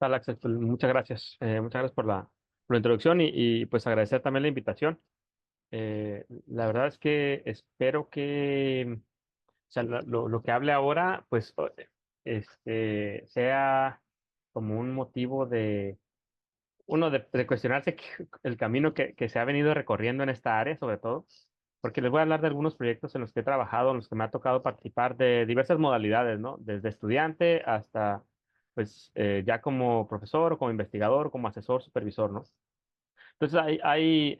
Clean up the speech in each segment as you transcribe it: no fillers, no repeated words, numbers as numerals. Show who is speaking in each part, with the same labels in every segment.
Speaker 1: Tal, Axel? Pues, muchas gracias. Muchas gracias por la introducción pues agradecer también la invitación. La verdad es que espero que, o sea, lo que hable ahora, pues, sea como un motivo de cuestionarse el camino que se ha venido recorriendo en esta área, sobre todo, porque les voy a hablar de algunos proyectos en los que he trabajado, en los que me ha tocado participar de diversas modalidades, ¿no? Desde estudiante hasta, pues, ya como profesor, o como investigador, o como asesor, supervisor, ¿no? Entonces, hay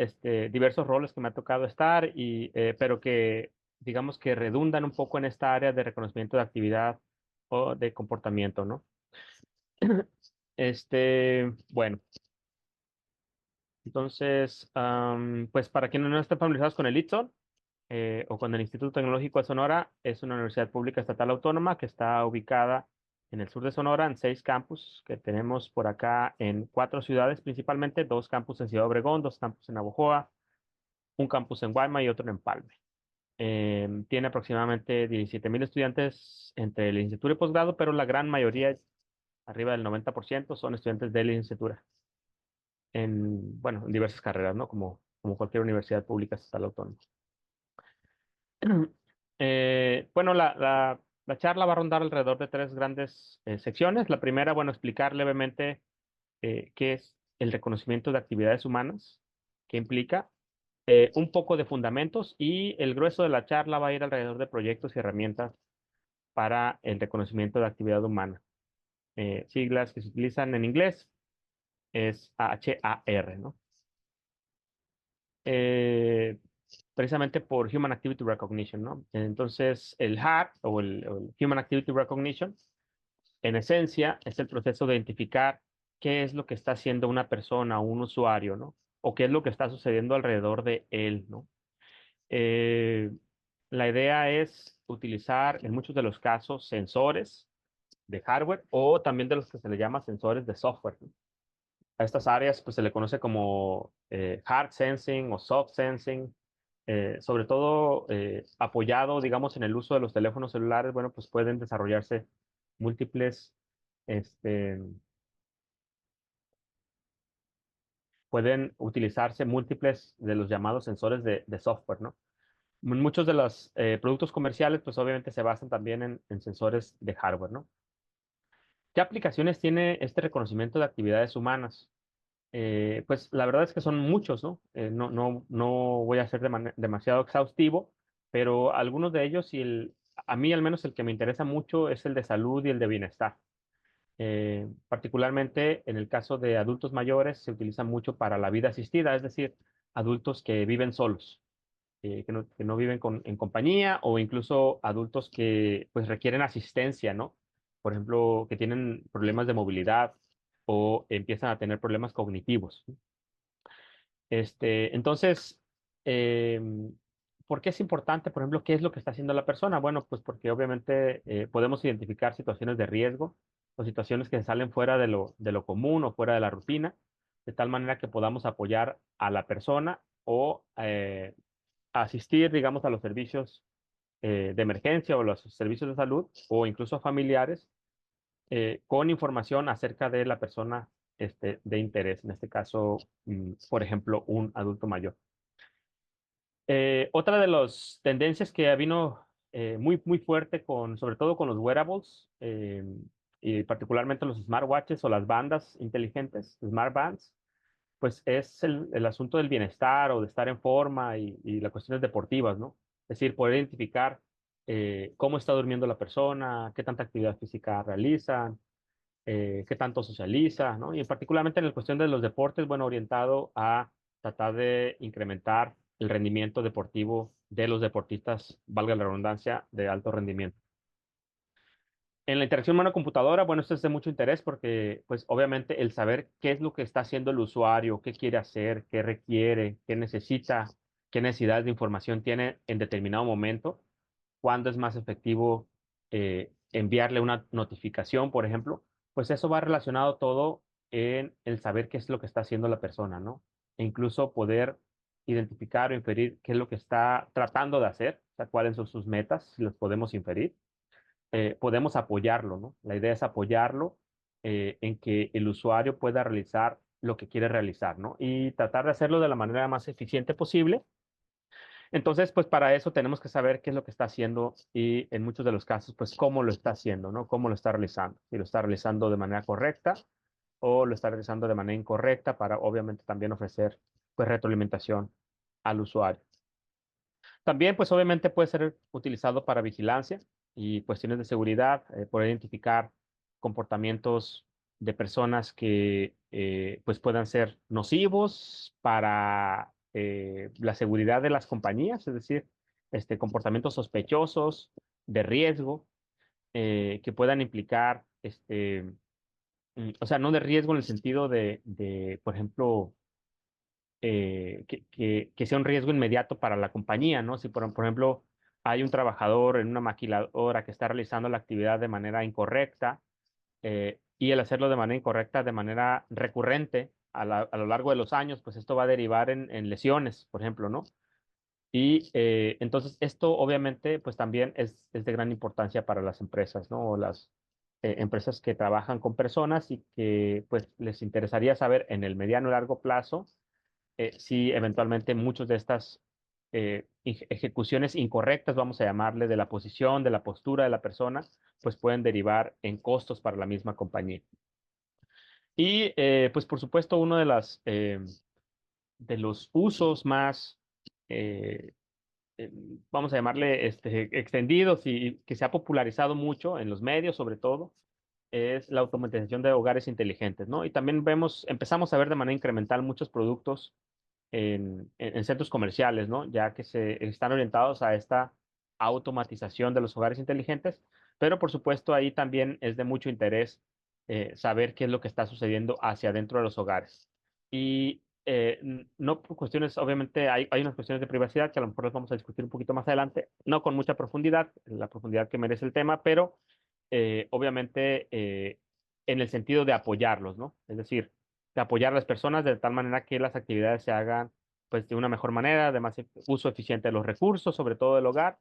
Speaker 1: diversos roles que me ha tocado estar, pero que, digamos que redundan un poco en esta área de reconocimiento de actividad o de comportamiento, ¿no? Bueno. Entonces, pues para quienes no estén familiarizados con el ITSON o con el Instituto Tecnológico de Sonora, es una universidad pública estatal autónoma que está ubicada en el sur de Sonora, en 6 campus que tenemos por acá en 4 ciudades principalmente, 2 campus en Ciudad Obregón, 2 campus en Navojoa, un campus en Guaymas y otro en Empalme. Tiene aproximadamente 17,000 estudiantes entre licenciatura y posgrado, pero la gran mayoría, arriba del 90%, son estudiantes de licenciatura bueno, en diversas carreras, ¿no? Como cualquier universidad pública estatal autónoma. Bueno, la charla va a rondar alrededor de 3 grandes secciones. La primera, bueno, explicar levemente qué es el reconocimiento de actividades humanas, qué implica, un poco de fundamentos y el grueso de la charla va a ir alrededor de proyectos y herramientas para el reconocimiento de actividad humana. Siglas que se utilizan en inglés es HAR, ¿no? eh, Precisamente por Human Activity Recognition, ¿no? Entonces, el HAR o el Human Activity Recognition, en esencia, es el proceso de identificar qué es lo que está haciendo una persona o un usuario, ¿no? O qué es lo que está sucediendo alrededor de él, ¿no? Eh, la idea es utilizar en muchos de los casos sensores de hardware o también de los que se le llama sensores de software, ¿no? A estas áreas pues se le conoce como hard sensing o soft sensing, sobre todo apoyado, digamos, en el uso de los teléfonos celulares. Bueno, pues pueden desarrollarse múltiples, este, pueden utilizarse múltiples de los llamados sensores de software, ¿no? Muchos de los productos comerciales, pues obviamente se basan también en sensores de hardware, ¿no? ¿Qué aplicaciones tiene este reconocimiento de actividades humanas? Pues la verdad es que son muchos, ¿no? No voy a ser demasiado exhaustivo, pero algunos de ellos, a mí al menos el que me interesa mucho es el de salud y el de bienestar. Particularmente en el caso de adultos mayores se utiliza mucho para la vida asistida, es decir, adultos que viven solos, que no viven en compañía o incluso adultos que pues requieren asistencia, ¿no? Por ejemplo, que tienen problemas de movilidad o empiezan a tener problemas cognitivos. Entonces, eh, ¿por qué es importante, por ejemplo, qué es lo que está haciendo la persona? Bueno, pues porque obviamente podemos identificar situaciones de riesgo o situaciones que salen fuera de lo común o fuera de la rutina, de tal manera que podamos apoyar a la persona o asistir, digamos, a los servicios de emergencia o los servicios de salud o incluso a familiares con información acerca de la persona de interés, en este caso, por ejemplo, un adulto mayor. Otra de las tendencias que vino muy, muy fuerte sobre todo con los wearables, y particularmente los smartwatches o las bandas inteligentes, smart bands, pues es el asunto del bienestar o de estar en forma y las cuestiones deportivas, ¿no? Es decir, poder identificar cómo está durmiendo la persona, qué tanta actividad física realizan, qué tanto socializa, ¿no? Y particularmente en la cuestión de los deportes, bueno, orientado a tratar de incrementar el rendimiento deportivo de los deportistas, valga la redundancia, de alto rendimiento. En la interacción humano-computadora, bueno, esto es de mucho interés porque, pues, obviamente el saber qué es lo que está haciendo el usuario, qué quiere hacer, qué requiere, qué necesita, qué necesidades de información tiene en determinado momento, cuándo es más efectivo enviarle una notificación, por ejemplo, pues eso va relacionado todo en el saber qué es lo que está haciendo la persona, ¿no? E incluso poder identificar o inferir qué es lo que está tratando de hacer, o sea, cuáles son sus metas, si las podemos inferir. Podemos apoyarlo, ¿no? La idea es apoyarlo en que el usuario pueda realizar lo que quiere realizar, ¿no? Y tratar de hacerlo de la manera más eficiente posible. Entonces, pues para eso tenemos que saber qué es lo que está haciendo y en muchos de los casos, pues cómo lo está haciendo, ¿no? Cómo lo está realizando. Si lo está realizando de manera correcta o lo está realizando de manera incorrecta para obviamente también ofrecer pues retroalimentación al usuario. También pues obviamente puede ser utilizado para vigilancia y cuestiones de seguridad, poder identificar comportamientos de personas que pues puedan ser nocivos para la seguridad de las compañías, es decir, comportamientos sospechosos de riesgo que puedan implicar, o sea, no de riesgo en el sentido de, por ejemplo, que sea un riesgo inmediato para la compañía, ¿no? Si, por ejemplo, hay un trabajador en una maquiladora que está realizando la actividad de manera incorrecta y el hacerlo de manera incorrecta, de manera recurrente a lo largo de los años, pues esto va a derivar en lesiones, por ejemplo, ¿no? Y entonces esto obviamente pues también es de gran importancia para las empresas, ¿no? O las empresas que trabajan con personas y que pues les interesaría saber en el mediano y largo plazo si eventualmente muchas de estas ejecuciones incorrectas, vamos a llamarle, de la posición, de la postura de la persona, pues pueden derivar en costos para la misma compañía. Y pues por supuesto uno de los usos más eh, eh, vamos a llamarle, extendidos y que se ha popularizado mucho en los medios, sobre todo, es la automatización de hogares inteligentes, ¿no? Y también empezamos a ver de manera incremental muchos productos en centros comerciales, ¿no? Ya que se están orientados a esta automatización de los hogares inteligentes, pero por supuesto ahí también es de mucho interés saber qué es lo que está sucediendo hacia adentro de los hogares. Y no por cuestiones, obviamente hay unas cuestiones de privacidad que a lo mejor las vamos a discutir un poquito más adelante, no con mucha profundidad, la profundidad que merece el tema, pero obviamente en el sentido de apoyarlos, ¿no? Es decir, de apoyar a las personas de tal manera que las actividades se hagan pues de una mejor manera, de más uso eficiente de los recursos, sobre todo del hogar,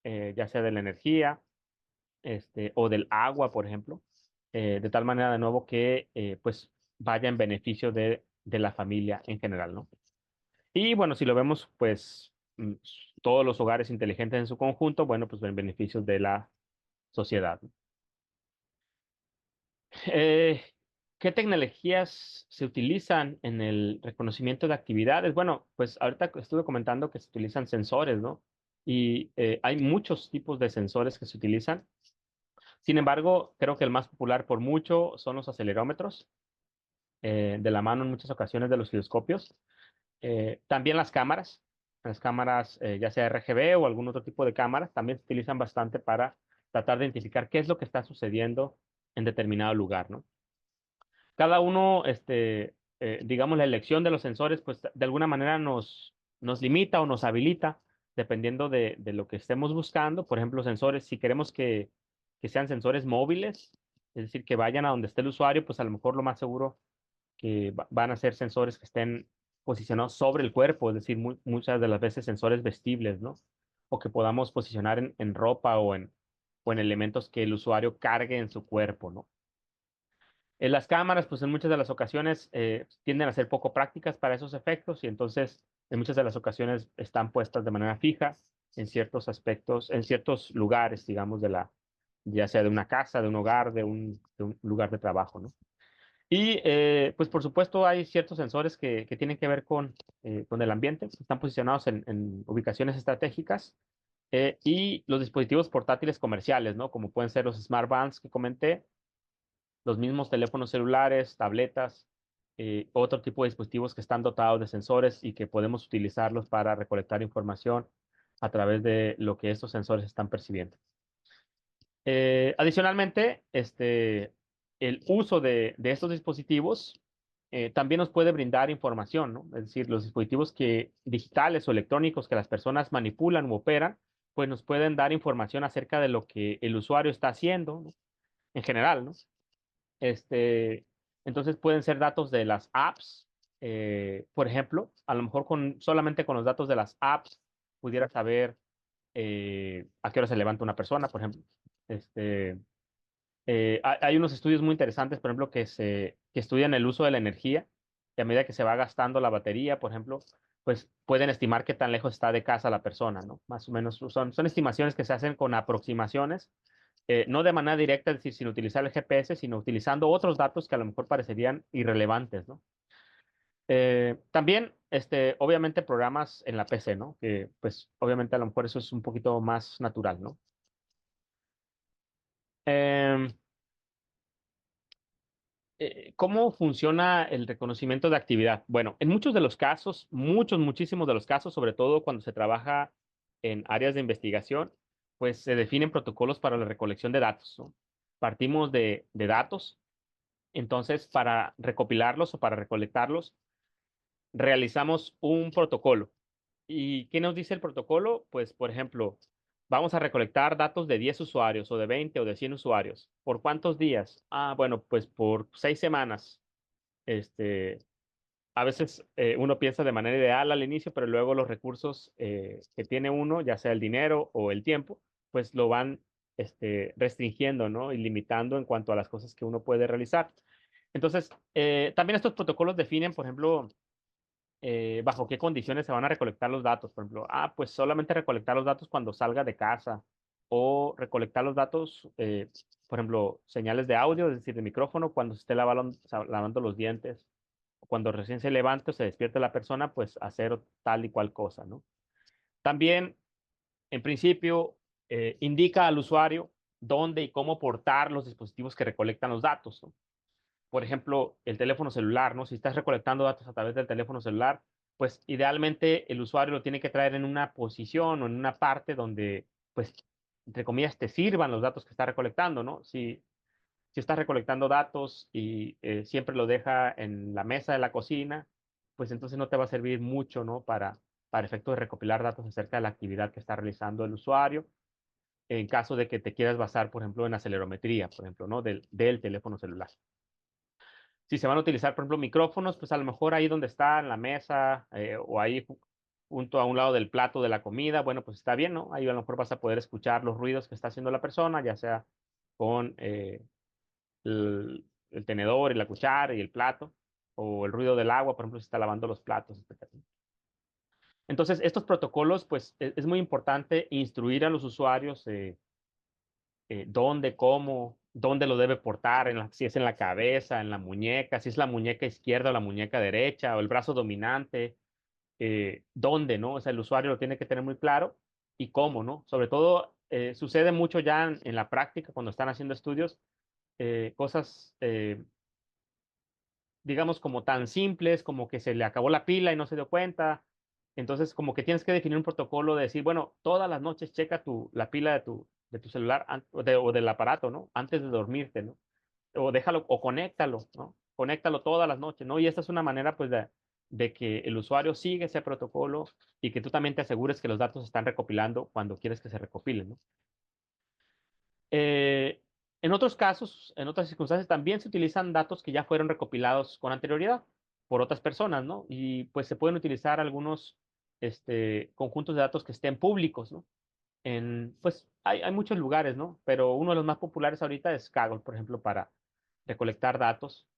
Speaker 1: ya sea de la energía, o del agua, por ejemplo, de tal manera de nuevo que pues vaya en beneficio de la familia en general, ¿no? Y bueno, si lo vemos, pues todos los hogares inteligentes en su conjunto, bueno, pues en beneficio de la sociedad. Eh, ¿Qué tecnologías se utilizan en el reconocimiento de actividades? Bueno, pues ahorita estuve comentando que se utilizan sensores, ¿no? Y hay muchos tipos de sensores que se utilizan. Sin embargo, creo que el más popular por mucho son los acelerómetros, de la mano en muchas ocasiones de los giroscopios. También las cámaras ya sea RGB o algún otro tipo de cámaras, también se utilizan bastante para tratar de identificar qué es lo que está sucediendo en determinado lugar, ¿no? Cada uno, digamos, la elección de los sensores, pues de alguna manera nos limita o nos habilita, dependiendo de lo que estemos buscando. Por ejemplo, sensores, si queremos que sean sensores móviles, es decir, que vayan a donde esté el usuario, pues a lo mejor lo más seguro que van a ser sensores que estén posicionados sobre el cuerpo, es decir, muchas de las veces sensores vestibles, ¿no? O que podamos posicionar en ropa o en elementos que el usuario cargue en su cuerpo, ¿no? Las cámaras, pues en muchas de las ocasiones tienden a ser poco prácticas para esos efectos y entonces en muchas de las ocasiones están puestas de manera fija en ciertos aspectos, en ciertos lugares, digamos, ya sea de una casa, de un hogar, de un lugar de trabajo, ¿no? Y pues por supuesto hay ciertos sensores que tienen que ver con el ambiente, están posicionados en ubicaciones estratégicas y los dispositivos portátiles comerciales, ¿no? Como pueden ser los smart bands que comenté, los mismos teléfonos celulares, tabletas, otro tipo de dispositivos que están dotados de sensores y que podemos utilizarlos para recolectar información a través de lo que estos sensores están percibiendo. Adicionalmente, el uso de estos dispositivos también nos puede brindar información, ¿no? Es decir, los dispositivos digitales o electrónicos que las personas manipulan u operan, pues nos pueden dar información acerca de lo que el usuario está haciendo, ¿no? En general, ¿no? Este, entonces pueden ser datos de las apps, por ejemplo, a lo mejor solamente con los datos de las apps pudiera saber a qué hora se levanta una persona, por ejemplo. Este, Hay unos estudios muy interesantes, por ejemplo, que estudian el uso de la energía y a medida que se va gastando la batería, por ejemplo, pues pueden estimar qué tan lejos está de casa la persona, ¿no? Más o menos son estimaciones que se hacen con aproximaciones, no de manera directa, es decir, sin utilizar el GPS, sino utilizando otros datos que a lo mejor parecerían irrelevantes, ¿no? También, obviamente, programas en la PC, ¿no? Que, pues, obviamente, a lo mejor eso es un poquito más natural, ¿no? Em, ¿Cómo funciona el reconocimiento de actividad? Bueno, en muchos de los casos, muchísimos de los casos, sobre todo cuando se trabaja en áreas de investigación, pues se definen protocolos para la recolección de datos, ¿no? Partimos de datos, entonces para recopilarlos o para recolectarlos, realizamos un protocolo. ¿Y qué nos dice el protocolo? Pues, por ejemplo, vamos a recolectar datos de 10 usuarios o de 20 o de 100 usuarios. ¿Por cuántos días? Ah, bueno, pues por 6 semanas. Este, a veces uno piensa de manera ideal al inicio, pero luego los recursos que tiene uno, ya sea el dinero o el tiempo, pues lo van restringiendo, ¿no? Y limitando en cuanto a las cosas que uno puede realizar. Entonces, también estos protocolos definen, por ejemplo, bajo qué condiciones se van a recolectar los datos. Por ejemplo, pues solamente recolectar los datos cuando salga de casa o recolectar los datos, por ejemplo, señales de audio, es decir, de micrófono, cuando se esté lavando los dientes, o cuando recién se levante o se despierte la persona, pues hacer tal y cual cosa, ¿no? También, en principio, indica al usuario dónde y cómo portar los dispositivos que recolectan los datos, ¿no? Por ejemplo, el teléfono celular, ¿no? Si estás recolectando datos a través del teléfono celular, pues idealmente el usuario lo tiene que traer en una posición o en una parte donde, pues, entre comillas, te sirvan los datos que está recolectando, ¿no? Si estás recolectando datos y siempre lo deja en la mesa de la cocina, pues entonces no te va a servir mucho, ¿no? Para efecto de recopilar datos acerca de la actividad que está realizando el usuario, en caso de que te quieras basar, por ejemplo, en acelerometría, por ejemplo, ¿no? Del teléfono celular. Si se van a utilizar, por ejemplo, micrófonos, pues a lo mejor ahí donde está en la mesa o ahí junto a un lado del plato de la comida, bueno, pues está bien, ¿no? Ahí a lo mejor vas a poder escuchar los ruidos que está haciendo la persona, ya sea con el tenedor y la cuchara y el plato, o el ruido del agua, por ejemplo, si está lavando los platos, etc. Entonces, estos protocolos, pues es muy importante instruir a los usuarios dónde, cómo, dónde lo debe portar, si es en la cabeza, en la muñeca, si es la muñeca izquierda o la muñeca derecha, o el brazo dominante, dónde, ¿no? O sea, el usuario lo tiene que tener muy claro y cómo, ¿no? Sobre todo, sucede mucho ya en la práctica cuando están haciendo estudios, cosas, digamos, como tan simples, como que se le acabó la pila y no se dio cuenta. Entonces, como que tienes que definir un protocolo de decir, bueno, todas las noches checa la pila de tu celular o del aparato, ¿no? Antes de dormirte, ¿no? O déjalo, o conéctalo, ¿no? Conéctalo todas las noches, ¿no? Y esta es una manera, pues, de que el usuario siga ese protocolo y que tú también te asegures que los datos se están recopilando cuando quieres que se recopilen, ¿no? Eh, en otros casos, en otras circunstancias, también se utilizan datos que ya fueron recopilados con anterioridad por otras personas, ¿no? Y pues se pueden utilizar algunos conjuntos de datos que estén públicos, ¿no? Pues hay muchos lugares, ¿no? Pero uno de los más populares ahorita es Kaggle, por ejemplo, para recolectar datos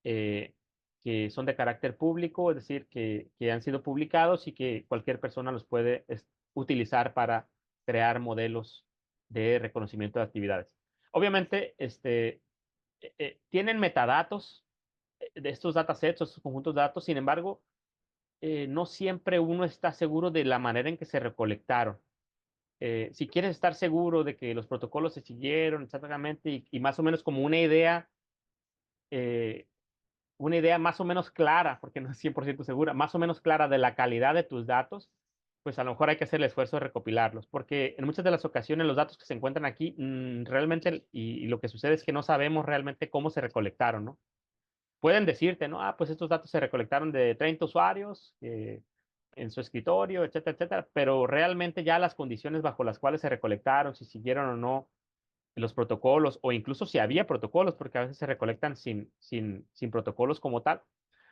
Speaker 1: eh, que son de carácter público, es decir, que han sido publicados y que cualquier persona los puede utilizar para crear modelos de reconocimiento de actividades. Obviamente, tienen metadatos de estos datasets, estos conjuntos de datos, sin embargo, no siempre uno está seguro de la manera en que se recolectaron. Si quieres estar seguro de que los protocolos se siguieron exactamente y más o menos como eh, una idea más o menos clara, porque no es 100% segura, más o menos clara de la calidad de tus datos, pues a lo mejor hay que hacer el esfuerzo de recopilarlos, porque en muchas de las ocasiones los datos que se encuentran aquí, realmente, y lo que sucede es que no sabemos realmente cómo se recolectaron, ¿no? Pueden decirte, ¿no? Pues estos datos se recolectaron de 30 usuarios en su escritorio, etcétera, etcétera, pero realmente ya las condiciones bajo las cuales se recolectaron, si siguieron o no los protocolos, o incluso si había protocolos, porque a veces se recolectan sin protocolos como tal,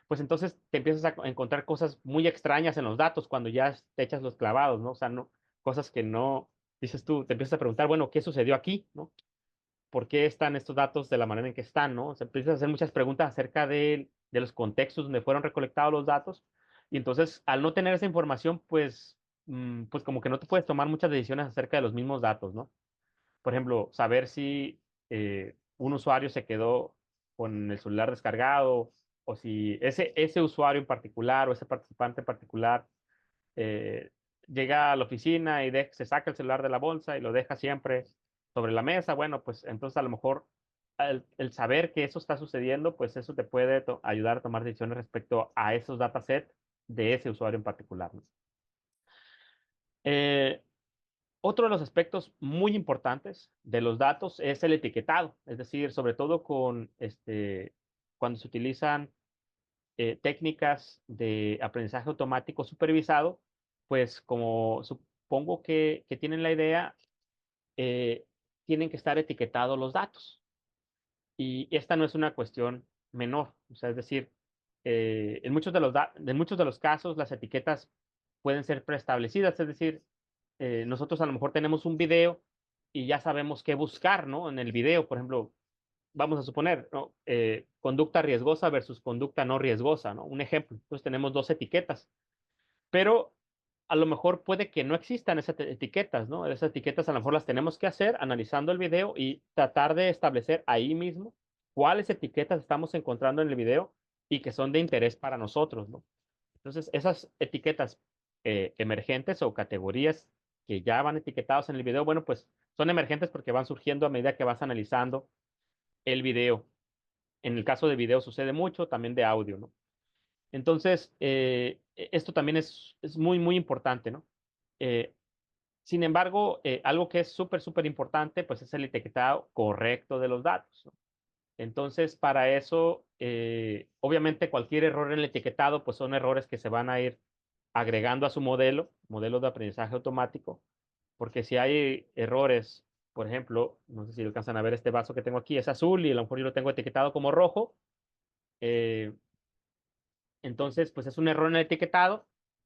Speaker 1: pues entonces te empiezas a encontrar cosas muy extrañas en los datos cuando ya te echas los clavados, ¿no? O sea, no, cosas que no, dices tú, te empiezas a preguntar, bueno, ¿qué sucedió aquí? ¿No? por qué están estos datos de la manera en que están, ¿no? Se empiezan a hacer muchas preguntas acerca de los contextos donde fueron recolectados los datos. Y entonces, al no tener esa información, pues, pues como que no te puedes tomar muchas decisiones acerca de los mismos datos, ¿no? Por ejemplo, saber si un usuario se quedó con el celular descargado o si ese usuario en particular o ese participante en particular eh, llega a la oficina y se saca el celular de la bolsa y lo deja siempre sobre la mesa. Bueno, pues entonces a lo mejor el saber que eso está sucediendo, pues eso te puede ayudar a tomar decisiones respecto a esos datasets de ese usuario en particular, ¿no? Eh, Otro de los aspectos muy importantes de los datos es el etiquetado, es decir, sobre todo cuando se utilizan técnicas de aprendizaje automático supervisado, pues como supongo que tienen la idea, eh, tienen que estar etiquetados los datos. Y esta no es una cuestión menor, o sea, es decir, en muchos de los casos las etiquetas pueden ser preestablecidas, es decir, nosotros a lo mejor tenemos un video y ya sabemos qué buscar, ¿no? En el video, por ejemplo, vamos a suponer, ¿no? Conducta riesgosa versus conducta no riesgosa, ¿no? Un ejemplo. Entonces tenemos dos etiquetas, pero a lo mejor puede que no existan esas etiquetas, ¿no? Esas etiquetas a lo mejor las tenemos que hacer analizando el video y tratar de establecer ahí mismo cuáles etiquetas estamos encontrando en el video y que son de interés para nosotros, ¿no? Entonces, esas etiquetas emergentes o categorías que ya van etiquetados en el video, bueno, pues son emergentes porque van surgiendo a medida que vas analizando el video. En el caso de video sucede mucho, también de audio, ¿no? Entonces, esto también es muy, muy importante, ¿no? Eh, Sin embargo, algo que es súper, súper importante, pues es el etiquetado correcto de los datos, ¿no? Entonces, para eso, obviamente cualquier error en el etiquetado, pues son errores que se van a ir agregando a su modelo de aprendizaje automático, porque si hay errores, por ejemplo, no sé si alcanzan a ver este vaso que tengo aquí, es azul y a lo mejor yo lo tengo etiquetado como rojo, eh, entonces, pues es un error en el etiquetado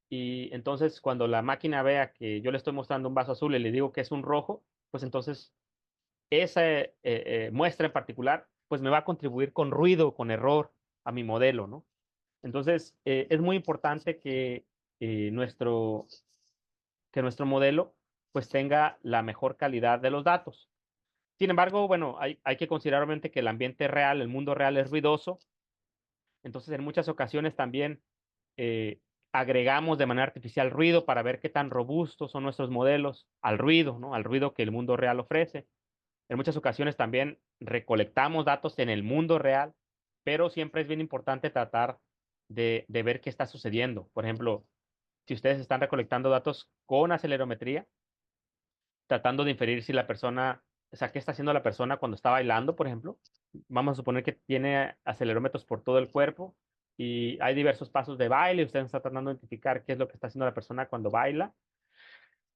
Speaker 1: y entonces cuando la máquina vea que yo le estoy mostrando un vaso azul y le digo que es un rojo, pues entonces esa muestra en particular, pues me va a contribuir con ruido, con error a mi modelo, ¿no? Entonces, es muy importante eh, nuestro, que nuestro modelo pues tenga la mejor calidad de los datos. Sin embargo, bueno, hay que considerar obviamente que el ambiente real, el mundo real es ruidoso, entonces en muchas ocasiones también eh, agregamos de manera artificial ruido para ver qué tan robustos son nuestros modelos al ruido, ¿no? Al ruido que el mundo real ofrece. En muchas ocasiones también recolectamos datos en el mundo real, pero siempre es bien importante tratar de ver qué está sucediendo. Por ejemplo, si ustedes están recolectando datos con acelerometría, tratando de inferir si la persona, o sea, qué está haciendo la persona cuando está bailando, por ejemplo. Vamos a suponer que tiene acelerómetros por todo el cuerpo y hay diversos pasos de baile y ustedes están tratando de identificar qué es lo que está haciendo la persona cuando baila.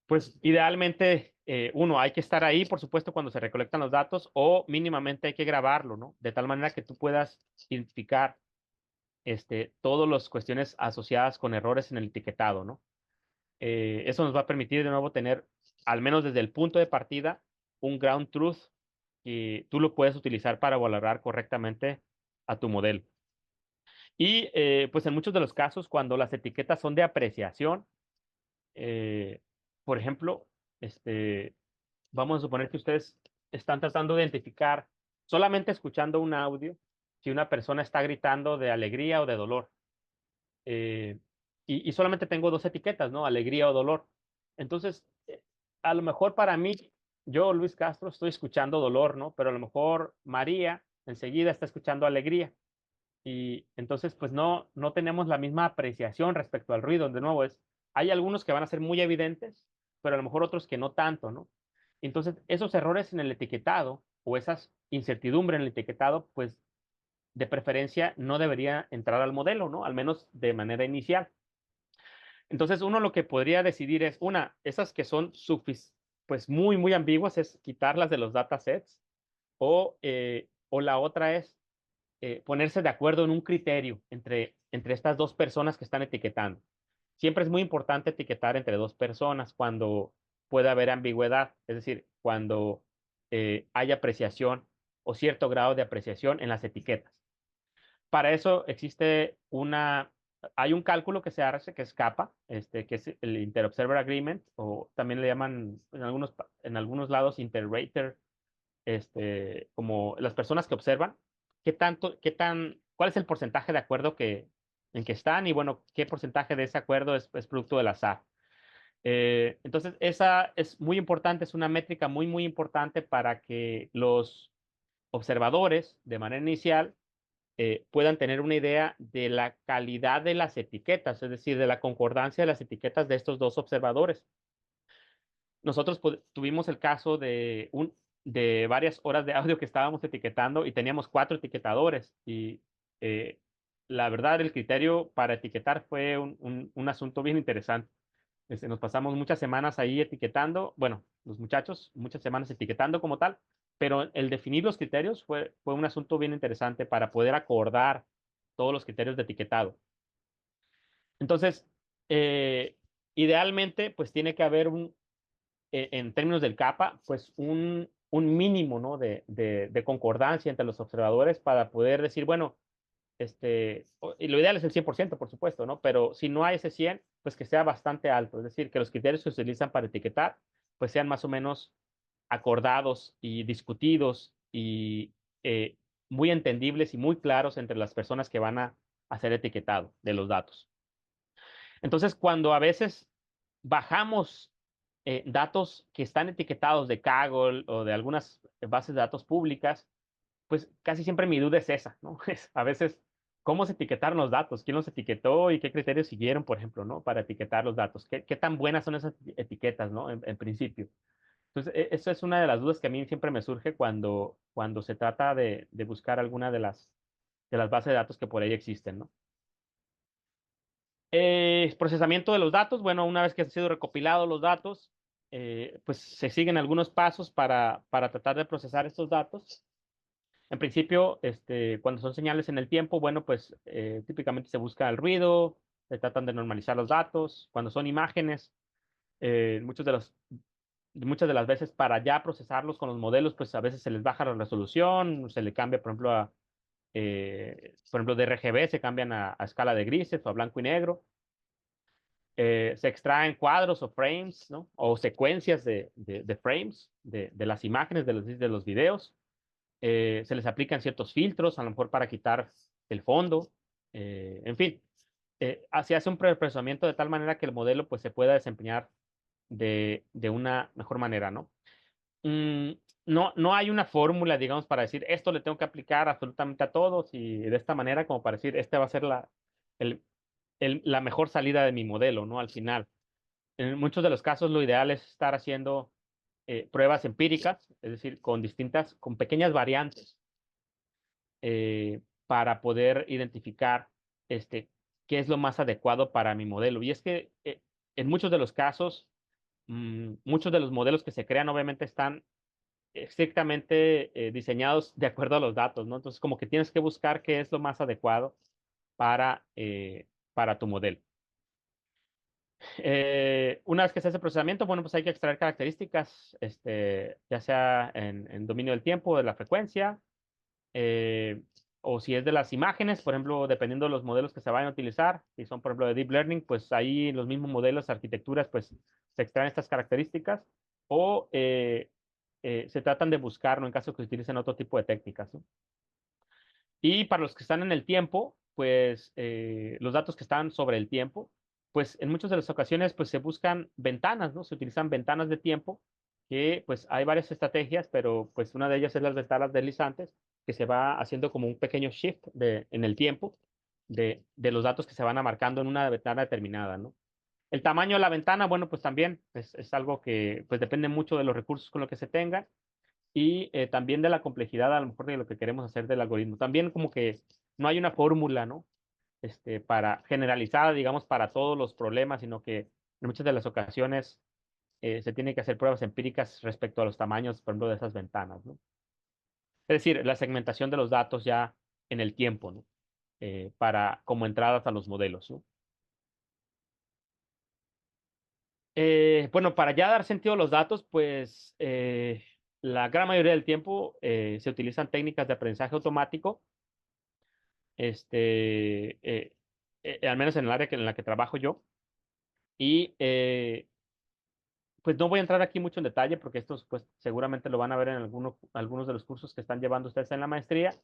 Speaker 1: Pues idealmente, uno, hay que estar ahí, por supuesto, cuando se recolectan los datos o mínimamente hay que grabarlo, ¿no? De tal manera que tú puedas identificar todas las cuestiones asociadas con errores en el etiquetado, ¿no? Eso nos va a permitir de nuevo tener, al menos desde el punto de partida, un ground truth que tú lo puedes utilizar para valorar correctamente a tu modelo. Y pues en muchos de los casos, cuando las etiquetas son de apreciación, eh, por ejemplo, este, vamos a suponer que ustedes están tratando de identificar, solamente escuchando un audio, si una persona está gritando de alegría o de dolor. Eh, y solamente tengo dos etiquetas, ¿no? Alegría o dolor. Entonces, a lo mejor para mí, yo, Luis Castro, estoy escuchando dolor, ¿no? Pero a lo mejor María enseguida está escuchando alegría. Y entonces, pues no tenemos la misma apreciación respecto al ruido. De nuevo, hay algunos que van a ser muy evidentes, pero a lo mejor otros que no tanto, ¿no? Entonces, esos errores en el etiquetado o esas incertidumbres en el etiquetado, pues de preferencia no debería entrar al modelo, ¿no? Al menos de manera inicial. Entonces, uno lo que podría decidir es, una, esas que son pues muy, muy ambiguas, es quitarlas de los datasets, o la otra es ponerse de acuerdo en un criterio entre estas dos personas que están etiquetando. Siempre es muy importante etiquetar entre dos personas cuando puede haber ambigüedad, es decir, cuando hay apreciación o cierto grado de apreciación en las etiquetas. Para eso hay un cálculo que se hace que es CAPA, que es el Inter-Observer Agreement, o también le llaman en algunos lados Inter-Rater, como las personas que observan, cuál es el porcentaje de acuerdo en que están y bueno, qué porcentaje de ese acuerdo es producto del azar. Entonces, esa es muy importante, es una métrica muy, muy importante para que los observadores, de manera inicial, puedan tener una idea de la calidad de las etiquetas, es decir, de la concordancia de las etiquetas de estos dos observadores. Nosotros tuvimos el caso de varias horas de audio que estábamos etiquetando y teníamos 4 etiquetadores y eh, la verdad el criterio para etiquetar fue un asunto bien interesante. Nos pasamos muchas semanas ahí etiquetando, bueno, los muchachos, muchas semanas etiquetando como tal, pero el definir los criterios fue un asunto bien interesante para poder acordar todos los criterios de etiquetado. Entonces, eh, idealmente, pues tiene que haber en términos del CAPA, pues un mínimo, ¿no? de concordancia entre los observadores para poder decir, bueno, y lo ideal es el 100%, por supuesto, ¿no? Pero si no hay ese 100, pues que sea bastante alto, es decir, que los criterios que se utilizan para etiquetar, pues sean más o menos acordados y discutidos y muy entendibles y muy claros entre las personas que van a hacer etiquetado de los datos. Entonces, cuando a veces bajamos datos que están etiquetados de Kaggle o de algunas bases de datos públicas, pues casi siempre mi duda es esa, ¿no? A veces, ¿cómo se etiquetaron los datos? ¿Quién los etiquetó y qué criterios siguieron, por ejemplo, ¿no? Para etiquetar los datos. ¿Qué tan buenas son esas etiquetas, ¿no? En principio. Entonces, eso es una de las dudas que a mí siempre me surge cuando se trata de buscar alguna de las bases de datos que por ahí existen, ¿no? Procesamiento de los datos. Bueno, una vez que han sido recopilados los datos, pues se siguen algunos pasos para tratar de procesar estos datos. En principio, cuando son señales en el tiempo, bueno, pues típicamente se busca el ruido, se tratan de normalizar los datos. Cuando son imágenes, eh, muchos de los, muchas de las veces para ya procesarlos con los modelos, pues a veces se les baja la resolución, se le cambia, por ejemplo, de RGB se cambian a escala de grises o a blanco y negro. Se extraen cuadros o frames, ¿no? O secuencias de frames de las imágenes, de los videos. Se les aplican ciertos filtros, a lo mejor para quitar el fondo. En fin, así hace un preprocesamiento de tal manera que el modelo pues, se pueda desempeñar de una mejor manera, ¿no? Mm, no hay una fórmula, digamos, para decir esto le tengo que aplicar absolutamente a todos y de esta manera como para decir, esta va a ser el, la mejor salida de mi modelo, ¿no? Al final. En muchos de los casos, lo ideal es estar haciendo pruebas empíricas, es decir, con pequeñas variantes para poder identificar qué es lo más adecuado para mi modelo. Y es que en muchos de los casos, muchos de los modelos que se crean obviamente están estrictamente diseñados de acuerdo a los datos, ¿no? Entonces, como que tienes que buscar qué es lo más adecuado para tu modelo. Una vez que se hace el procesamiento, bueno, pues hay que extraer características, ya sea en dominio del tiempo, de la frecuencia, eh, o si es de las imágenes, por ejemplo, dependiendo de los modelos que se vayan a utilizar, si son, por ejemplo, de Deep Learning, pues ahí en los mismos modelos, arquitecturas, pues se extraen estas características, o se tratan de buscar, ¿no? En caso que se utilicen otro tipo de técnicas, ¿no? Y para los que están en el tiempo, pues los datos que están sobre el tiempo, pues en muchas de las ocasiones pues se buscan ventanas, ¿no? Se utilizan ventanas de tiempo, que pues hay varias estrategias, pero pues una de ellas es las ventanas deslizantes, que se va haciendo como un pequeño shift en el tiempo de los datos que se van a marcando en una ventana determinada, ¿no? El tamaño de la ventana, bueno, pues también es algo que pues depende mucho de los recursos con los que se tenga y también de la complejidad a lo mejor de lo que queremos hacer del algoritmo. También como que no hay una fórmula, ¿no? Para generalizada, digamos, para todos los problemas, sino que en muchas de las ocasiones se tienen que hacer pruebas empíricas respecto a los tamaños, por ejemplo, de esas ventanas, ¿no? Es decir, la segmentación de los datos ya en el tiempo, ¿no? Como entradas a los modelos, ¿no? Bueno, para ya dar sentido a los datos, pues la gran mayoría del tiempo se utilizan técnicas de aprendizaje automático, al menos en el área en la que trabajo yo. Y pues no voy a entrar aquí mucho en detalle porque estos pues seguramente lo van a ver en algunos de los cursos que están llevando ustedes en la maestría,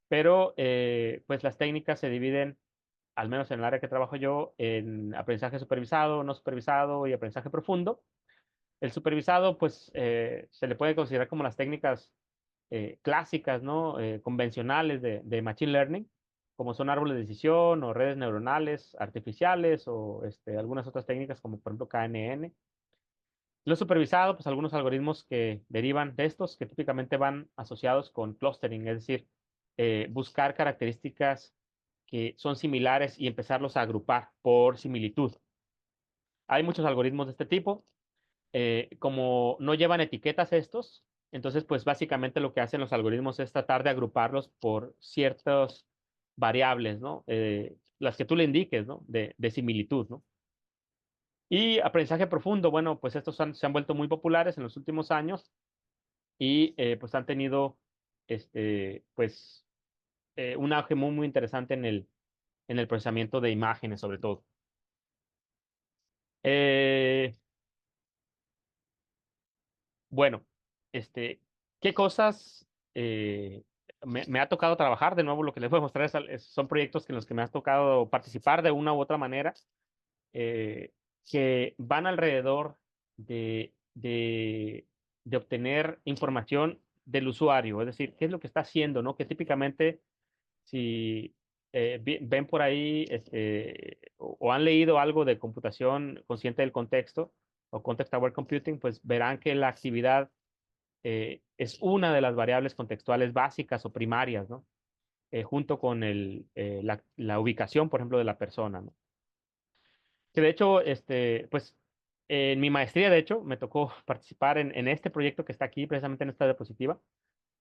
Speaker 1: pero pues las técnicas se dividen, al menos en el área que trabajo yo, en aprendizaje supervisado, no supervisado y aprendizaje profundo. El supervisado, pues, se le puede considerar como las técnicas clásicas, ¿no? Convencionales de Machine Learning, como son árboles de decisión o redes neuronales artificiales o algunas otras técnicas como, por ejemplo, KNN. Lo supervisado, pues, algunos algoritmos que derivan de estos, que típicamente van asociados con clustering, es decir, buscar características que son similares y empezarlos a agrupar por similitud. Hay muchos algoritmos de este tipo. Como no llevan etiquetas estos, entonces pues básicamente lo que hacen los algoritmos es tratar de agruparlos por ciertas variables, ¿no? Las que tú le indiques, ¿no? De similitud, ¿no? Y aprendizaje profundo, bueno, pues estos se han vuelto muy populares en los últimos años y pues han tenido, pues, un auge muy, muy interesante en el procesamiento de imágenes, sobre todo. Eh, Bueno, este, ¿qué cosas me ha tocado trabajar? De nuevo, lo que les voy a mostrar son proyectos en los que me ha tocado participar de una u otra manera, eh, que van alrededor de obtener información del usuario, es decir, qué es lo que está haciendo, ¿no? Que típicamente, si ven por ahí o han leído algo de computación consciente del contexto o context-aware computing, pues verán que la actividad es una de las variables contextuales básicas o primarias, ¿no? Junto con la ubicación, por ejemplo, de la persona, ¿no? Que de hecho, pues, en mi maestría, de hecho, me tocó participar en este proyecto que está aquí, precisamente en esta diapositiva,